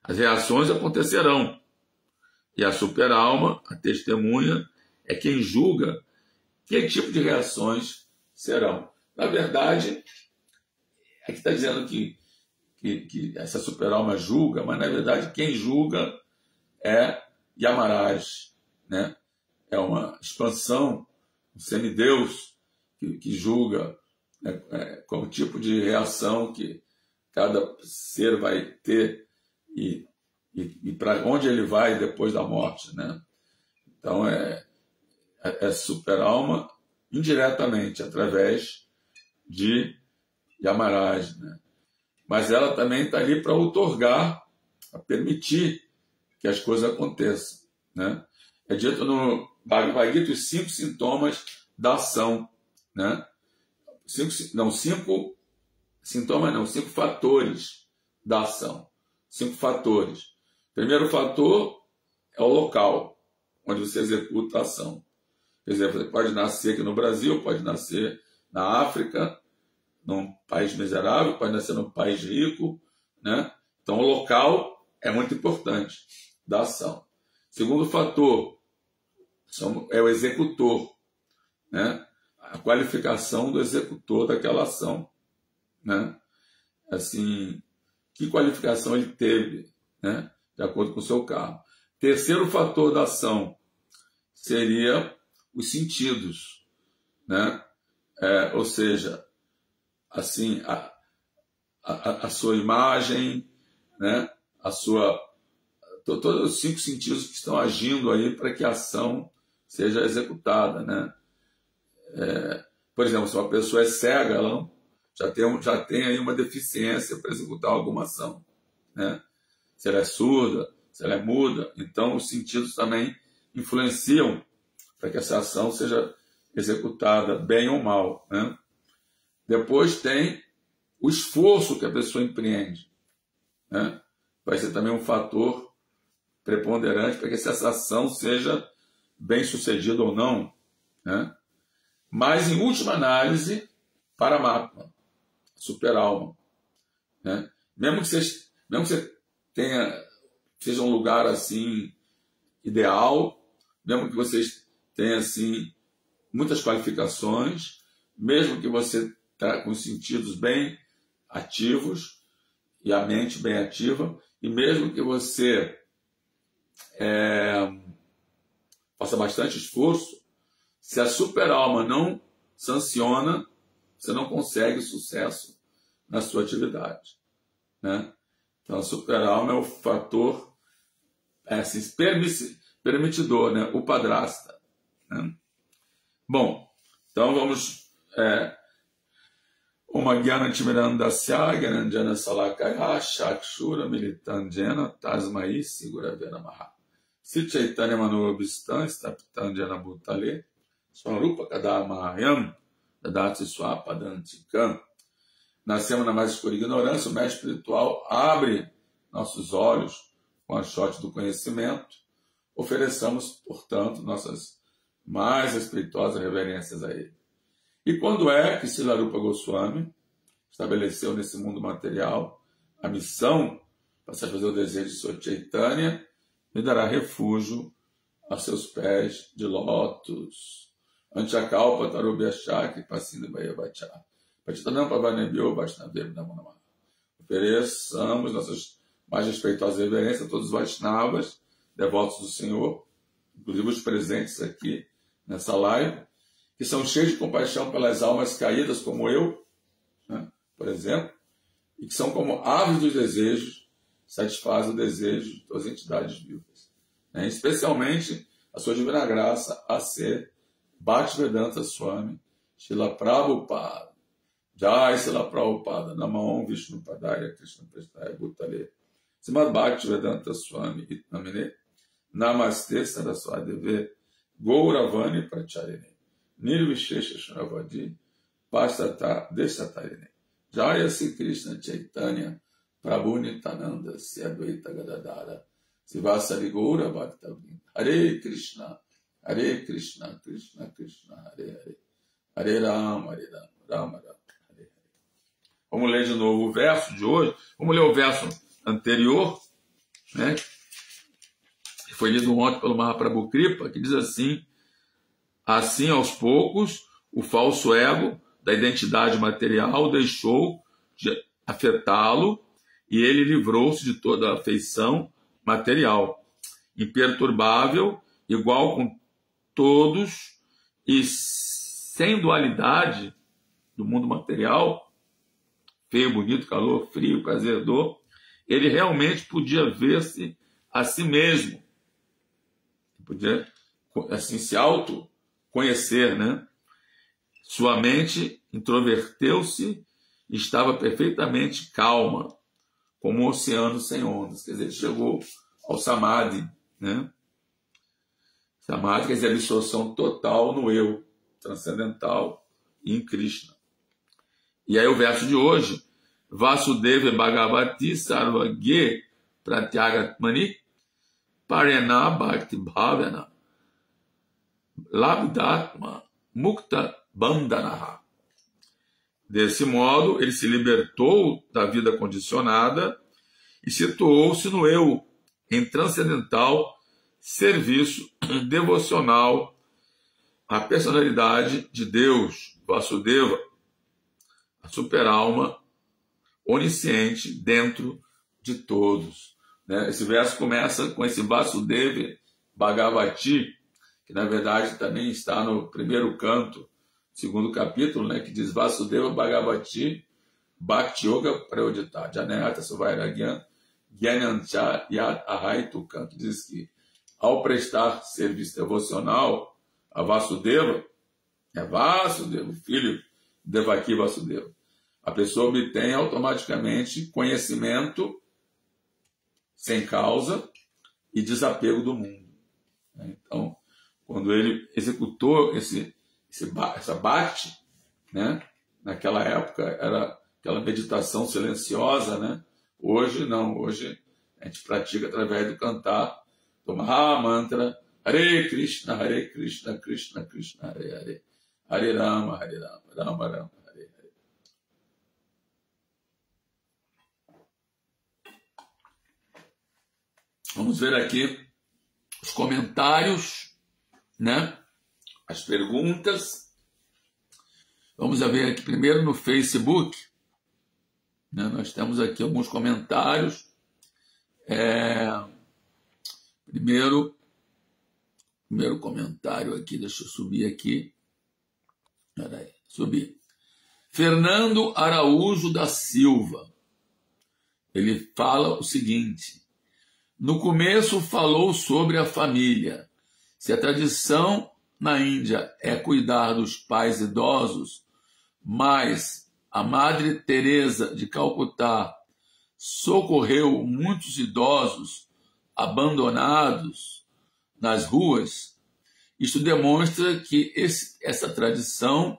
As reações acontecerão e a super-alma, a testemunha, é quem julga que tipo de reações serão. Na verdade, aqui está dizendo que essa super-alma julga, mas na verdade quem julga é Yamaraj, né? É uma expansão, um semideus que julga qual o tipo de reação que cada ser vai ter e para onde ele vai depois da morte. Né? Então é super-alma indiretamente, através de Yamaraj. Né? Mas ela também está ali para outorgar, para permitir que as coisas aconteçam. Né? É dito no Bhagavad Gita os 5 sintomas da ação. Né? 5 fatores da ação. 5 fatores. O primeiro fator é o local onde você executa a ação. Por exemplo, você pode nascer aqui no Brasil, pode nascer na África, num país miserável, pode nascer num país rico. Né? Então, o local é muito importante da ação. Segundo fator é o executor, né? A qualificação do executor daquela ação. Né? Assim, que qualificação ele teve, né? De acordo com o seu karma. Terceiro fator da ação seria os sentidos. Né? Ou seja, assim, a sua imagem, né? Todos os 5 sentidos que estão agindo aí para que a ação seja executada. Né? Por exemplo, se uma pessoa é cega, ela já tem aí uma deficiência para executar alguma ação. Né? Se ela é surda, se ela é muda, então os sentidos também influenciam para que essa ação seja executada bem ou mal. Né? Depois tem o esforço que a pessoa empreende. Né? Vai ser também um fator preponderante para que essa ação seja bem sucedida ou não. Né? mas em última análise, Paramatma, super-alma. Né? Mesmo que você seja um lugar assim ideal, mesmo que vocês tenham assim muitas qualificações, mesmo que você está com os sentidos bem ativos e a mente bem ativa, e mesmo que você faça bastante esforço, se a super-alma não sanciona, você não consegue sucesso na sua atividade. Né? Então, a super-alma é o fator assim, permitidor, né? O padrasta. Né? Bom, então vamos... Uma Gyana Timirandasya, Gyananjana Salakaya, Shakshura Militandjana, Tasmai Siguravena Maha. Si Chaitanya Manobistan, Stapitandjana Bhutale, Swarupa Kadamahayam, Dadati Swapadantikam. Nascemos na mais escura ignorância, o mestre espiritual abre nossos olhos com a chote do conhecimento. Ofereçamos, portanto, nossas mais respeitosas reverências a ele. E quando é que Srilarupa Goswami estabeleceu nesse mundo material a missão para satisfazer o desejo de sua Chaitanya, me dará refúgio a seus pés de lótus. Anchakalpa Tarubhyashaki Pasinda Bhayavachá. Patitanam Pavanebhyo Vaishnavev Namonamah. Ofereçamos nossas mais respeitosas reverências a todos os Vaishnavas, devotos do Senhor, inclusive os presentes aqui nessa live, que são cheios de compaixão pelas almas caídas, como eu, né, por exemplo, e que são como aves dos desejos, satisfazem o desejo de todas as entidades vivas. Né, especialmente a sua divina graça a ser Bhaktivedanta Swami, Srila Prabhupada. Jai Srila Prabhupada, Namo Vishnu Padaya Krishna Prestaya Bhutale, Srimad Bhaktivedanta Swami Itnamine, Namaste Saraswadeve, Gauravani Pracharini, Nirvishesha Shravadi, Pastata Deshatarine, Jaya Sri Krishna Chaitanya, Prabhu Nityananda, Se Advaita Gadadara, Sivasari Gaura Bhaktavin, Hare Krishna, Krishna Krishna, Hare Hare, Hare Rama, Rama Rama, Hare Hare. Vamos ler de novo o verso de hoje. Vamos ler o verso anterior, né? Que foi lido ontem pelo Mahaprabhu Kripa, que diz assim: assim, aos poucos, o falso ego da identidade material deixou de afetá-lo e ele livrou-se de toda a afeição material, imperturbável, igual com todos e sem dualidade do mundo material, feio, bonito, calor, frio, prazer, dor. Ele realmente podia ver-se a si mesmo, podia assim se autoconhecer, né? Sua mente introverteu-se e estava perfeitamente calma, como um oceano sem ondas. Quer dizer, ele chegou ao Samadhi, né? Samadhi quer dizer absorção total no eu, transcendental e em Krishna. E aí o verso de hoje, Vasudeva Bhagavati Sarvagye Pratyagatmani Parena Bhakti Bhavana Labdatma Mukta Bandhanaha. Desse modo, ele se libertou da vida condicionada e situou-se no eu, em transcendental serviço devocional à personalidade de Deus, Vasudeva, a super-alma onisciente dentro de todos. Esse verso começa com esse Vasudeva Bhagavati, que na verdade também está no primeiro canto, segundo capítulo, né, que diz Vasudeva Bhagavati Bhakti Yoga Prayodhita Janayata Suvairagyan Gyanancha Yat Ahaitukam, que diz que ao prestar serviço devocional a Vasudeva, Vasudeva, filho de Devaki Vasudeva, a pessoa obtém automaticamente conhecimento sem causa e desapego do mundo. Então, quando ele executou essa bhakti, né, naquela época era aquela meditação silenciosa, né? Hoje não, hoje a gente pratica através do cantar do Maha Mantra Hare Krishna, Krishna Krishna, Hare Hare, Hare Rama, Hare Rama, Rama Rama, Hare Hare. Vamos ver aqui os comentários, né? As perguntas. Vamos ver aqui primeiro no Facebook, né? Nós temos aqui alguns comentários. Primeiro comentário aqui, deixa eu subir aqui. Peraí, subir. Fernando Araújo da Silva. Ele fala o seguinte: no começo falou sobre a família. Se a tradição na Índia é cuidar dos pais idosos, mas a Madre Teresa de Calcutá socorreu muitos idosos abandonados nas ruas, isso demonstra que essa tradição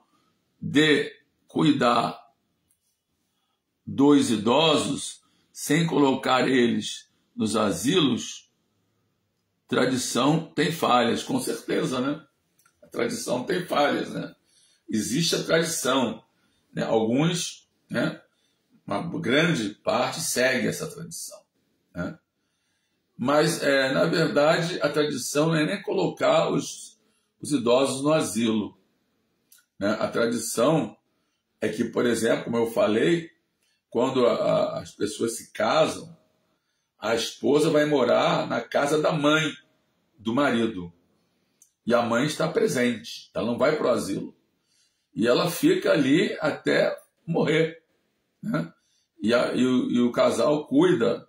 de cuidar dos idosos sem colocar eles nos asilos, tradição tem falhas, com certeza, né? A tradição tem falhas, né? Existe a tradição, né? Alguns, né? Uma grande parte segue essa tradição, né? Mas, na verdade, a tradição não é nem colocar os idosos no asilo, né? A tradição é que, por exemplo, como eu falei, quando as pessoas se casam, a esposa vai morar na casa da mãe do marido. E a mãe está presente, ela não vai para o asilo. E ela fica ali até morrer, né? E o casal cuida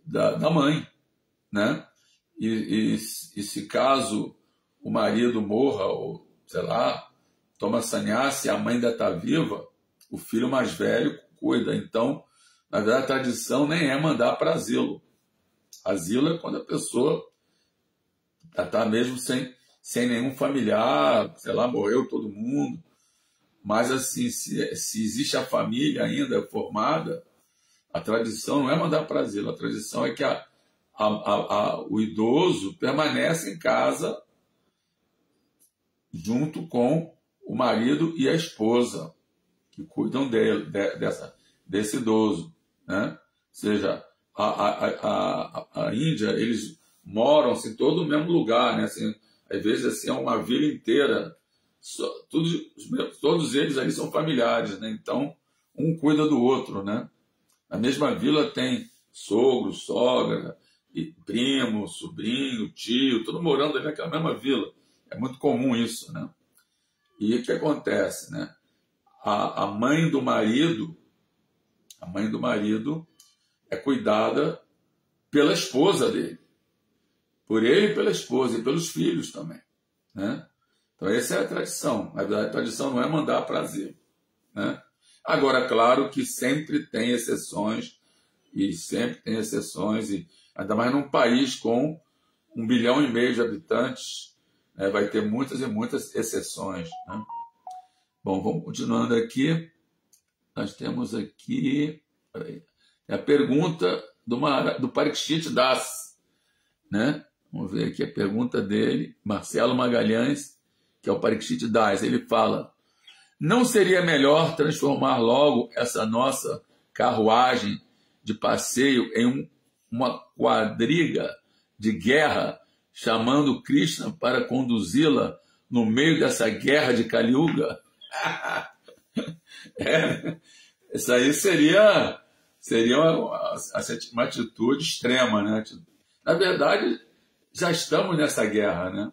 da mãe, né? E se caso o marido morra, ou sei lá, toma sannyasi, a mãe ainda está viva, o filho mais velho cuida. Então, na verdade, a tradição nem é mandar para asilo. Asilo é quando a pessoa está mesmo sem nenhum familiar, sei lá, morreu todo mundo. Mas, assim, se existe a família ainda formada, a tradição não é mandar para asilo. A tradição é que o idoso permanece em casa junto com o marido e a esposa, que cuidam desse idoso, né? Ou seja, a Índia, eles moram assim, todos no mesmo lugar, né? Assim, às vezes assim, é uma vila inteira, todos eles ali são familiares, né? Então, um cuida do outro, né? Na mesma vila tem sogro, sogra, e primo, sobrinho, tio, tudo morando ali naquela mesma vila. É muito comum isso, né? E o que acontece, né? A mãe do marido é cuidada pela esposa dele. Por ele e pela esposa, e pelos filhos também, né? Então essa é a tradição. Na verdade, a tradição não é mandar para asilo, né? Agora, claro que sempre tem exceções, e ainda mais num país com 1,5 bilhão de habitantes, né? Vai ter muitas e muitas exceções, né? Bom, vamos continuando aqui. Nós temos aqui a pergunta do Parikshit Das, né? Vamos ver aqui a pergunta dele, Marcelo Magalhães, que é o Parikshit Das. Ele fala: não seria melhor transformar logo essa nossa carruagem de passeio em uma quadriga de guerra, chamando Krishna para conduzi-la no meio dessa guerra de Kali Yuga? Isso aí seria uma atitude extrema, né? Na verdade, já estamos nessa guerra, né?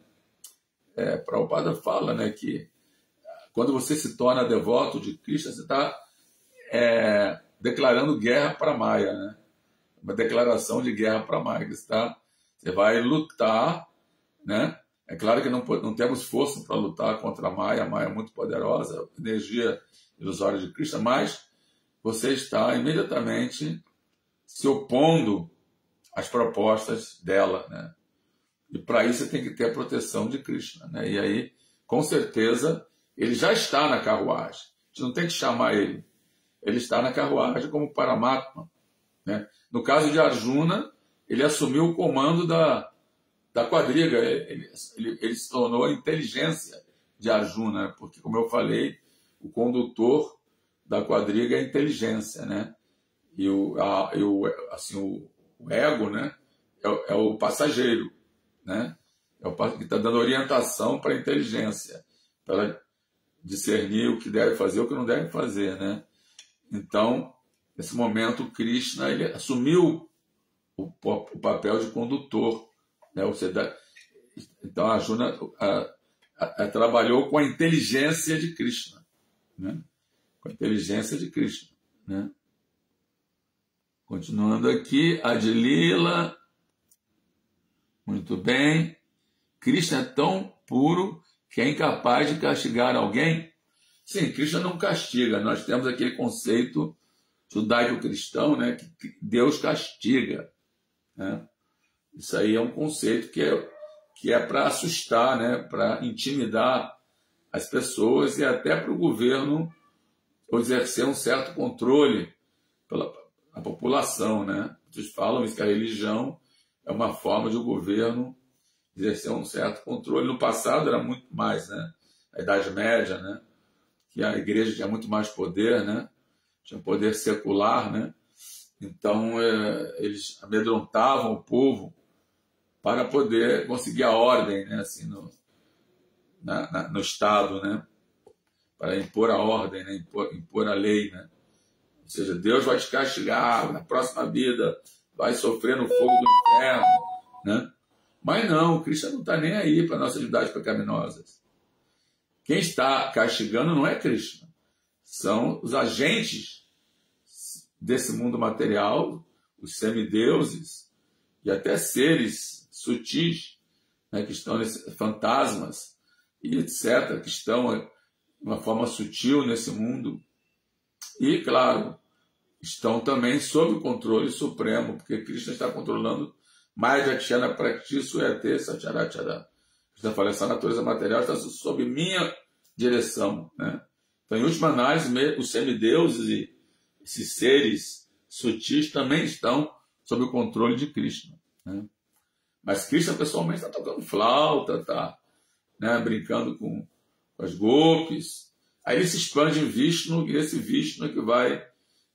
Prabhupada fala, né, que quando você se torna devoto de Krishna, você está declarando guerra para Maya, né? Uma declaração de guerra para Maya. Você vai lutar, né? É claro que não temos força para lutar contra a Maya é muito poderosa, energia ilusória de Krishna, mas você está imediatamente se opondo às propostas dela, né? E para isso você tem que ter a proteção de Krishna, né? E aí, com certeza, ele já está na carruagem. A gente não tem que chamar ele. Ele está na carruagem como Paramatma, né? No caso de Arjuna, ele assumiu o comando da quadriga. Ele se tornou a inteligência de Arjuna, porque, como eu falei, o condutor da quadriga é a inteligência, né? E o ego, né? É o passageiro, né? É o que está dando orientação para a inteligência, para ela discernir o que deve fazer e o que não deve fazer, né? Então, nesse momento, Krishna ele assumiu o papel de condutor, né? Ou seja, então a Arjuna trabalhou com a inteligência de Krishna, né? Com a inteligência de Krishna, né? Continuando aqui, Adilila, muito bem. Krishna é tão puro que é incapaz de castigar alguém? Sim, Krishna não castiga. Nós temos aquele conceito judaico-cristão, né, que Deus castiga, né? Isso aí é um conceito que é para assustar, né, para intimidar as pessoas e até para o governo exercer um certo controle pela população, né? Eles falam isso, que a religião é uma forma de o governo exercer um certo controle. No passado era muito mais, né? Na Idade Média, né? Que a igreja tinha muito mais poder, né? Tinha poder secular, né? Então eles amedrontavam o povo para poder conseguir a ordem, né? Assim, no Estado, né? Para impor a ordem, né? Impor a lei, né? Ou seja, Deus vai te castigar na próxima vida, vai sofrer no fogo do inferno, né? Mas não, o Cristo não está nem aí para nossas atividades pecaminosas. Quem está castigando não é Cristo, são os agentes desse mundo material, os semideuses e até seres sutis, né, que estão fantasmas e etc., que estão de uma forma sutil nesse mundo. E, claro, estão também sob o controle supremo, porque Krishna está controlando mais a Tchana Prakti Suyate Sacharachara. Krishna fala, essa natureza material está sob minha direção, né? Então, em última análise, os semideuses e esses seres sutis também estão sob o controle de Krishna, né? Mas Krishna, pessoalmente, está tocando flauta, está, né, brincando com as gopis. Aí ele se expande em Vishnu, e esse Vishnu é que vai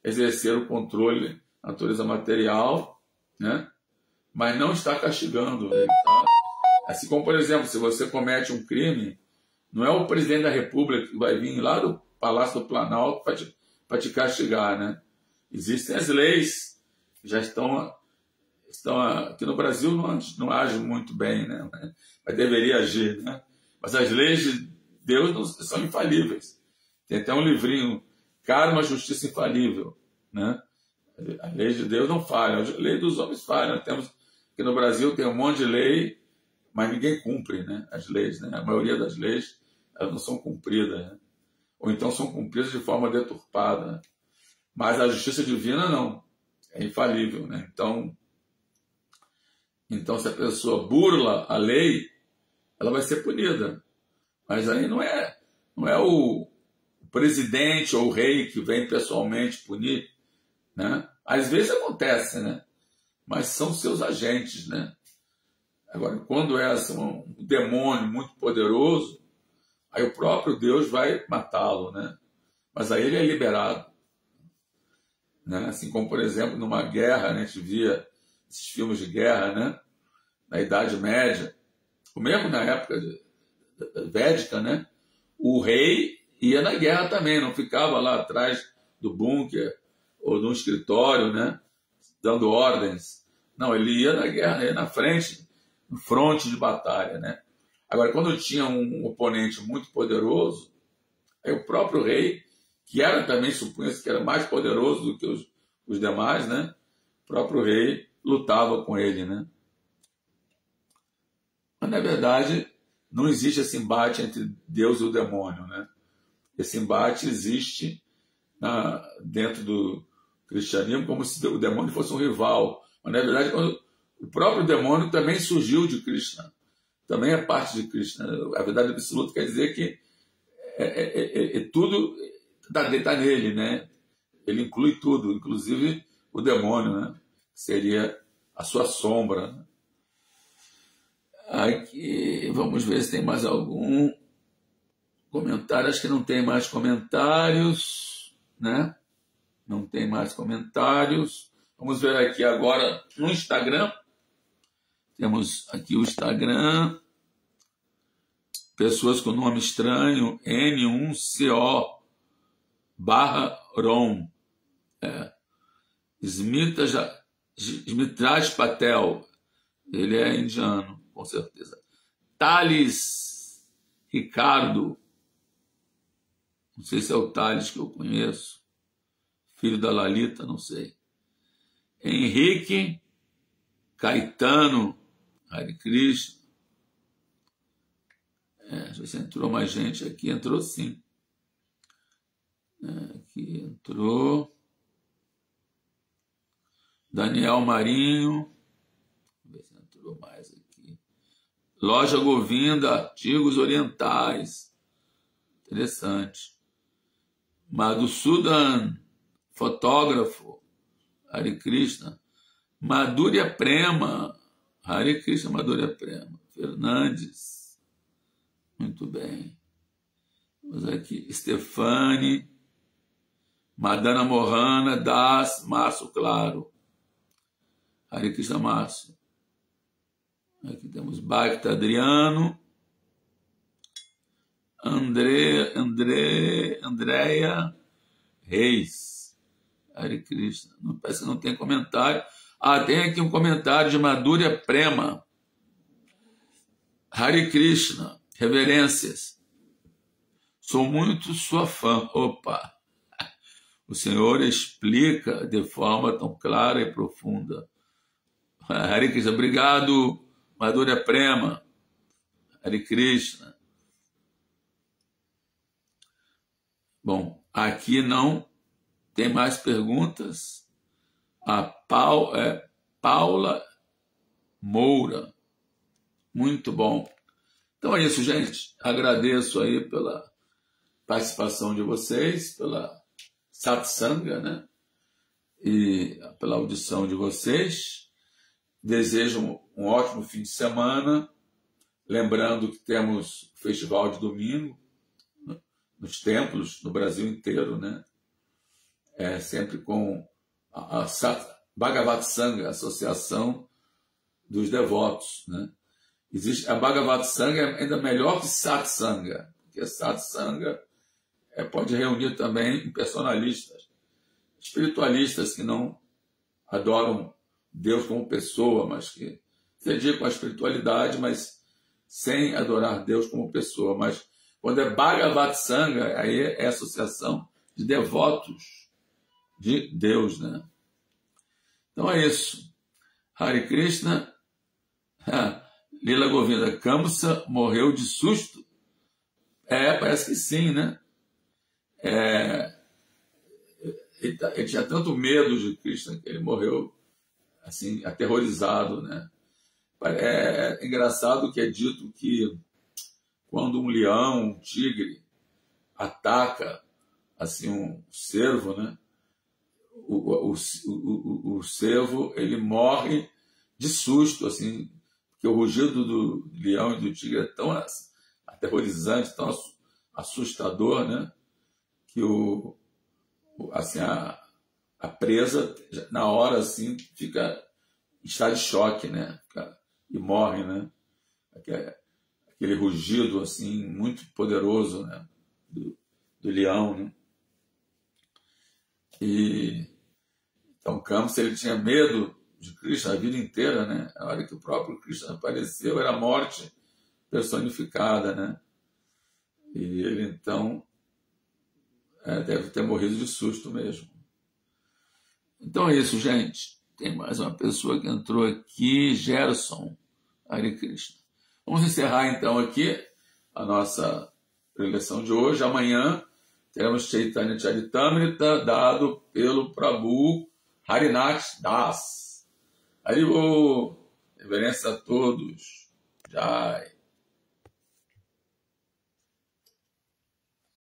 exercer o controle da natureza material, né? Mas não está castigando ele, tá? Assim como, por exemplo, se você comete um crime, não é o presidente da República que vai vir lá do Palácio do Planalto para te castigar, né? Existem as leis que já estão aqui no Brasil, não agem muito bem, né? Mas deveria agir, né? Mas as leis de Deus não são infalíveis. Tem até um livrinho, Karma, Justiça Infalível, né? As leis de Deus não falham, as leis dos homens falham. Temos aqui no Brasil tem um monte de lei, mas ninguém cumpre, né? As leis, né? A maioria das leis elas não são cumpridas, né? Ou então são cumpridas de forma deturpada, né? Mas a justiça divina não, é infalível, né? Então se a pessoa burla a lei, ela vai ser punida. Mas aí não é o presidente ou o rei que vem pessoalmente punir, né? Às vezes acontece, né? Mas são seus agentes, né? Agora, quando é um demônio muito poderoso, aí o próprio Deus vai matá-lo, né? Mas aí ele é liberado, né? Assim como, por exemplo, numa guerra, né? A gente via esses filmes de guerra, né? Na Idade Média, ou mesmo na época védica, né? O rei ia na guerra também, não ficava lá atrás do bunker ou no escritório, né? Dando ordens. Não, ele ia na guerra, ia na frente, no fronte de batalha, né? Agora, quando tinha um oponente muito poderoso, aí o próprio rei, que era também, supunha-se que era mais poderoso do que os demais, né? O próprio rei lutava com ele, né? Mas, na verdade, não existe esse embate entre Deus e o demônio, né? Esse embate existe dentro do cristianismo como se o demônio fosse um rival. Mas, na verdade, o próprio demônio também surgiu de Krishna. Também é parte de Krishna. A verdade absoluta quer dizer que tudo está nele, né? Ele inclui tudo, inclusive o demônio, né? Seria a sua sombra, né? Aqui, vamos ver se tem mais algum. comentário, acho que não tem mais comentários, né? Não tem mais comentários. Vamos ver aqui agora no Instagram. Temos aqui o Instagram. Pessoas com nome estranho, N1CO/Rom. Smitra Patel. Ele é indiano, com certeza. Thales Ricardo. Não sei se é o Thales que eu conheço. Filho da Lalita, não sei. Henrique Caetano. Hare Krishna. Deixa eu ver se entrou mais gente aqui. Entrou sim. Aqui entrou. Daniel Marinho. Vamos ver se entrou mais aqui. Loja Govinda, artigos orientais. Interessante. Madhusudan, fotógrafo. Hare Krishna. Madhurya Prema. Hare Krishna, Madhurya Prema. Fernandes. Muito bem. Vamos aqui. Stefane. Madana Mohana Das. Márcio Claro. Hare Krishna Márcio. Aqui temos Bhakta Adriano. Andréia Reis. Hare Krishna. Não, parece que não tem comentário. Tem aqui um comentário de Madhurya Prema. Hare Krishna. Reverências. Sou muito sua fã. Opa! O Senhor explica de forma tão clara e profunda. Hare Krishna. Obrigado, Madhurya Prema. Hare Krishna. Bom, aqui não tem mais perguntas. A Paula Moura. Muito bom. Então é isso, gente. Agradeço aí pela participação de vocês, pela satsanga, né? E pela audição de vocês. Desejo um ótimo fim de semana. Lembrando que temos o festival de domingo nos templos no Brasil inteiro, né? Sempre com a Bhagavat Sangha, a Associação dos Devotos, né? Existe a Bhagavat Sangha ainda melhor que Satsanga, porque Satsanga pode reunir também personalistas, espiritualistas que não adoram Deus como pessoa, mas que se dedicam à espiritualidade, mas sem adorar Deus como pessoa. Mas quando é Bhagavat Sangha, aí é associação de devotos de Deus, né? Então é isso. Hare Krishna. Lila Govinda. Kamsa morreu de susto? Parece que sim, né? Ele tinha tanto medo de Krishna que ele morreu assim, aterrorizado, né? É engraçado que é dito que quando um leão, um tigre ataca assim um cervo, né? O cervo ele morre de susto, assim, porque o rugido do leão e do tigre é tão aterrorizante, tão assustador, né? Que assim, a presa na hora assim está de choque, né? E morre, né? Aquele rugido assim muito poderoso, né? Do leão, né? Então Kamsa ele tinha medo de Krishna a vida inteira, né? A hora que o próprio Krishna apareceu era a morte personificada, né? E ele então deve ter morrido de susto mesmo. Então é isso, gente. Tem mais uma pessoa que entrou aqui, Gerson. Hare Krishna. Vamos encerrar então aqui a nossa preleção de hoje. Amanhã teremos Chaitanya Charitamrita dado pelo Prabhu Harinath Das. Haribo, reverência a todos. Jai.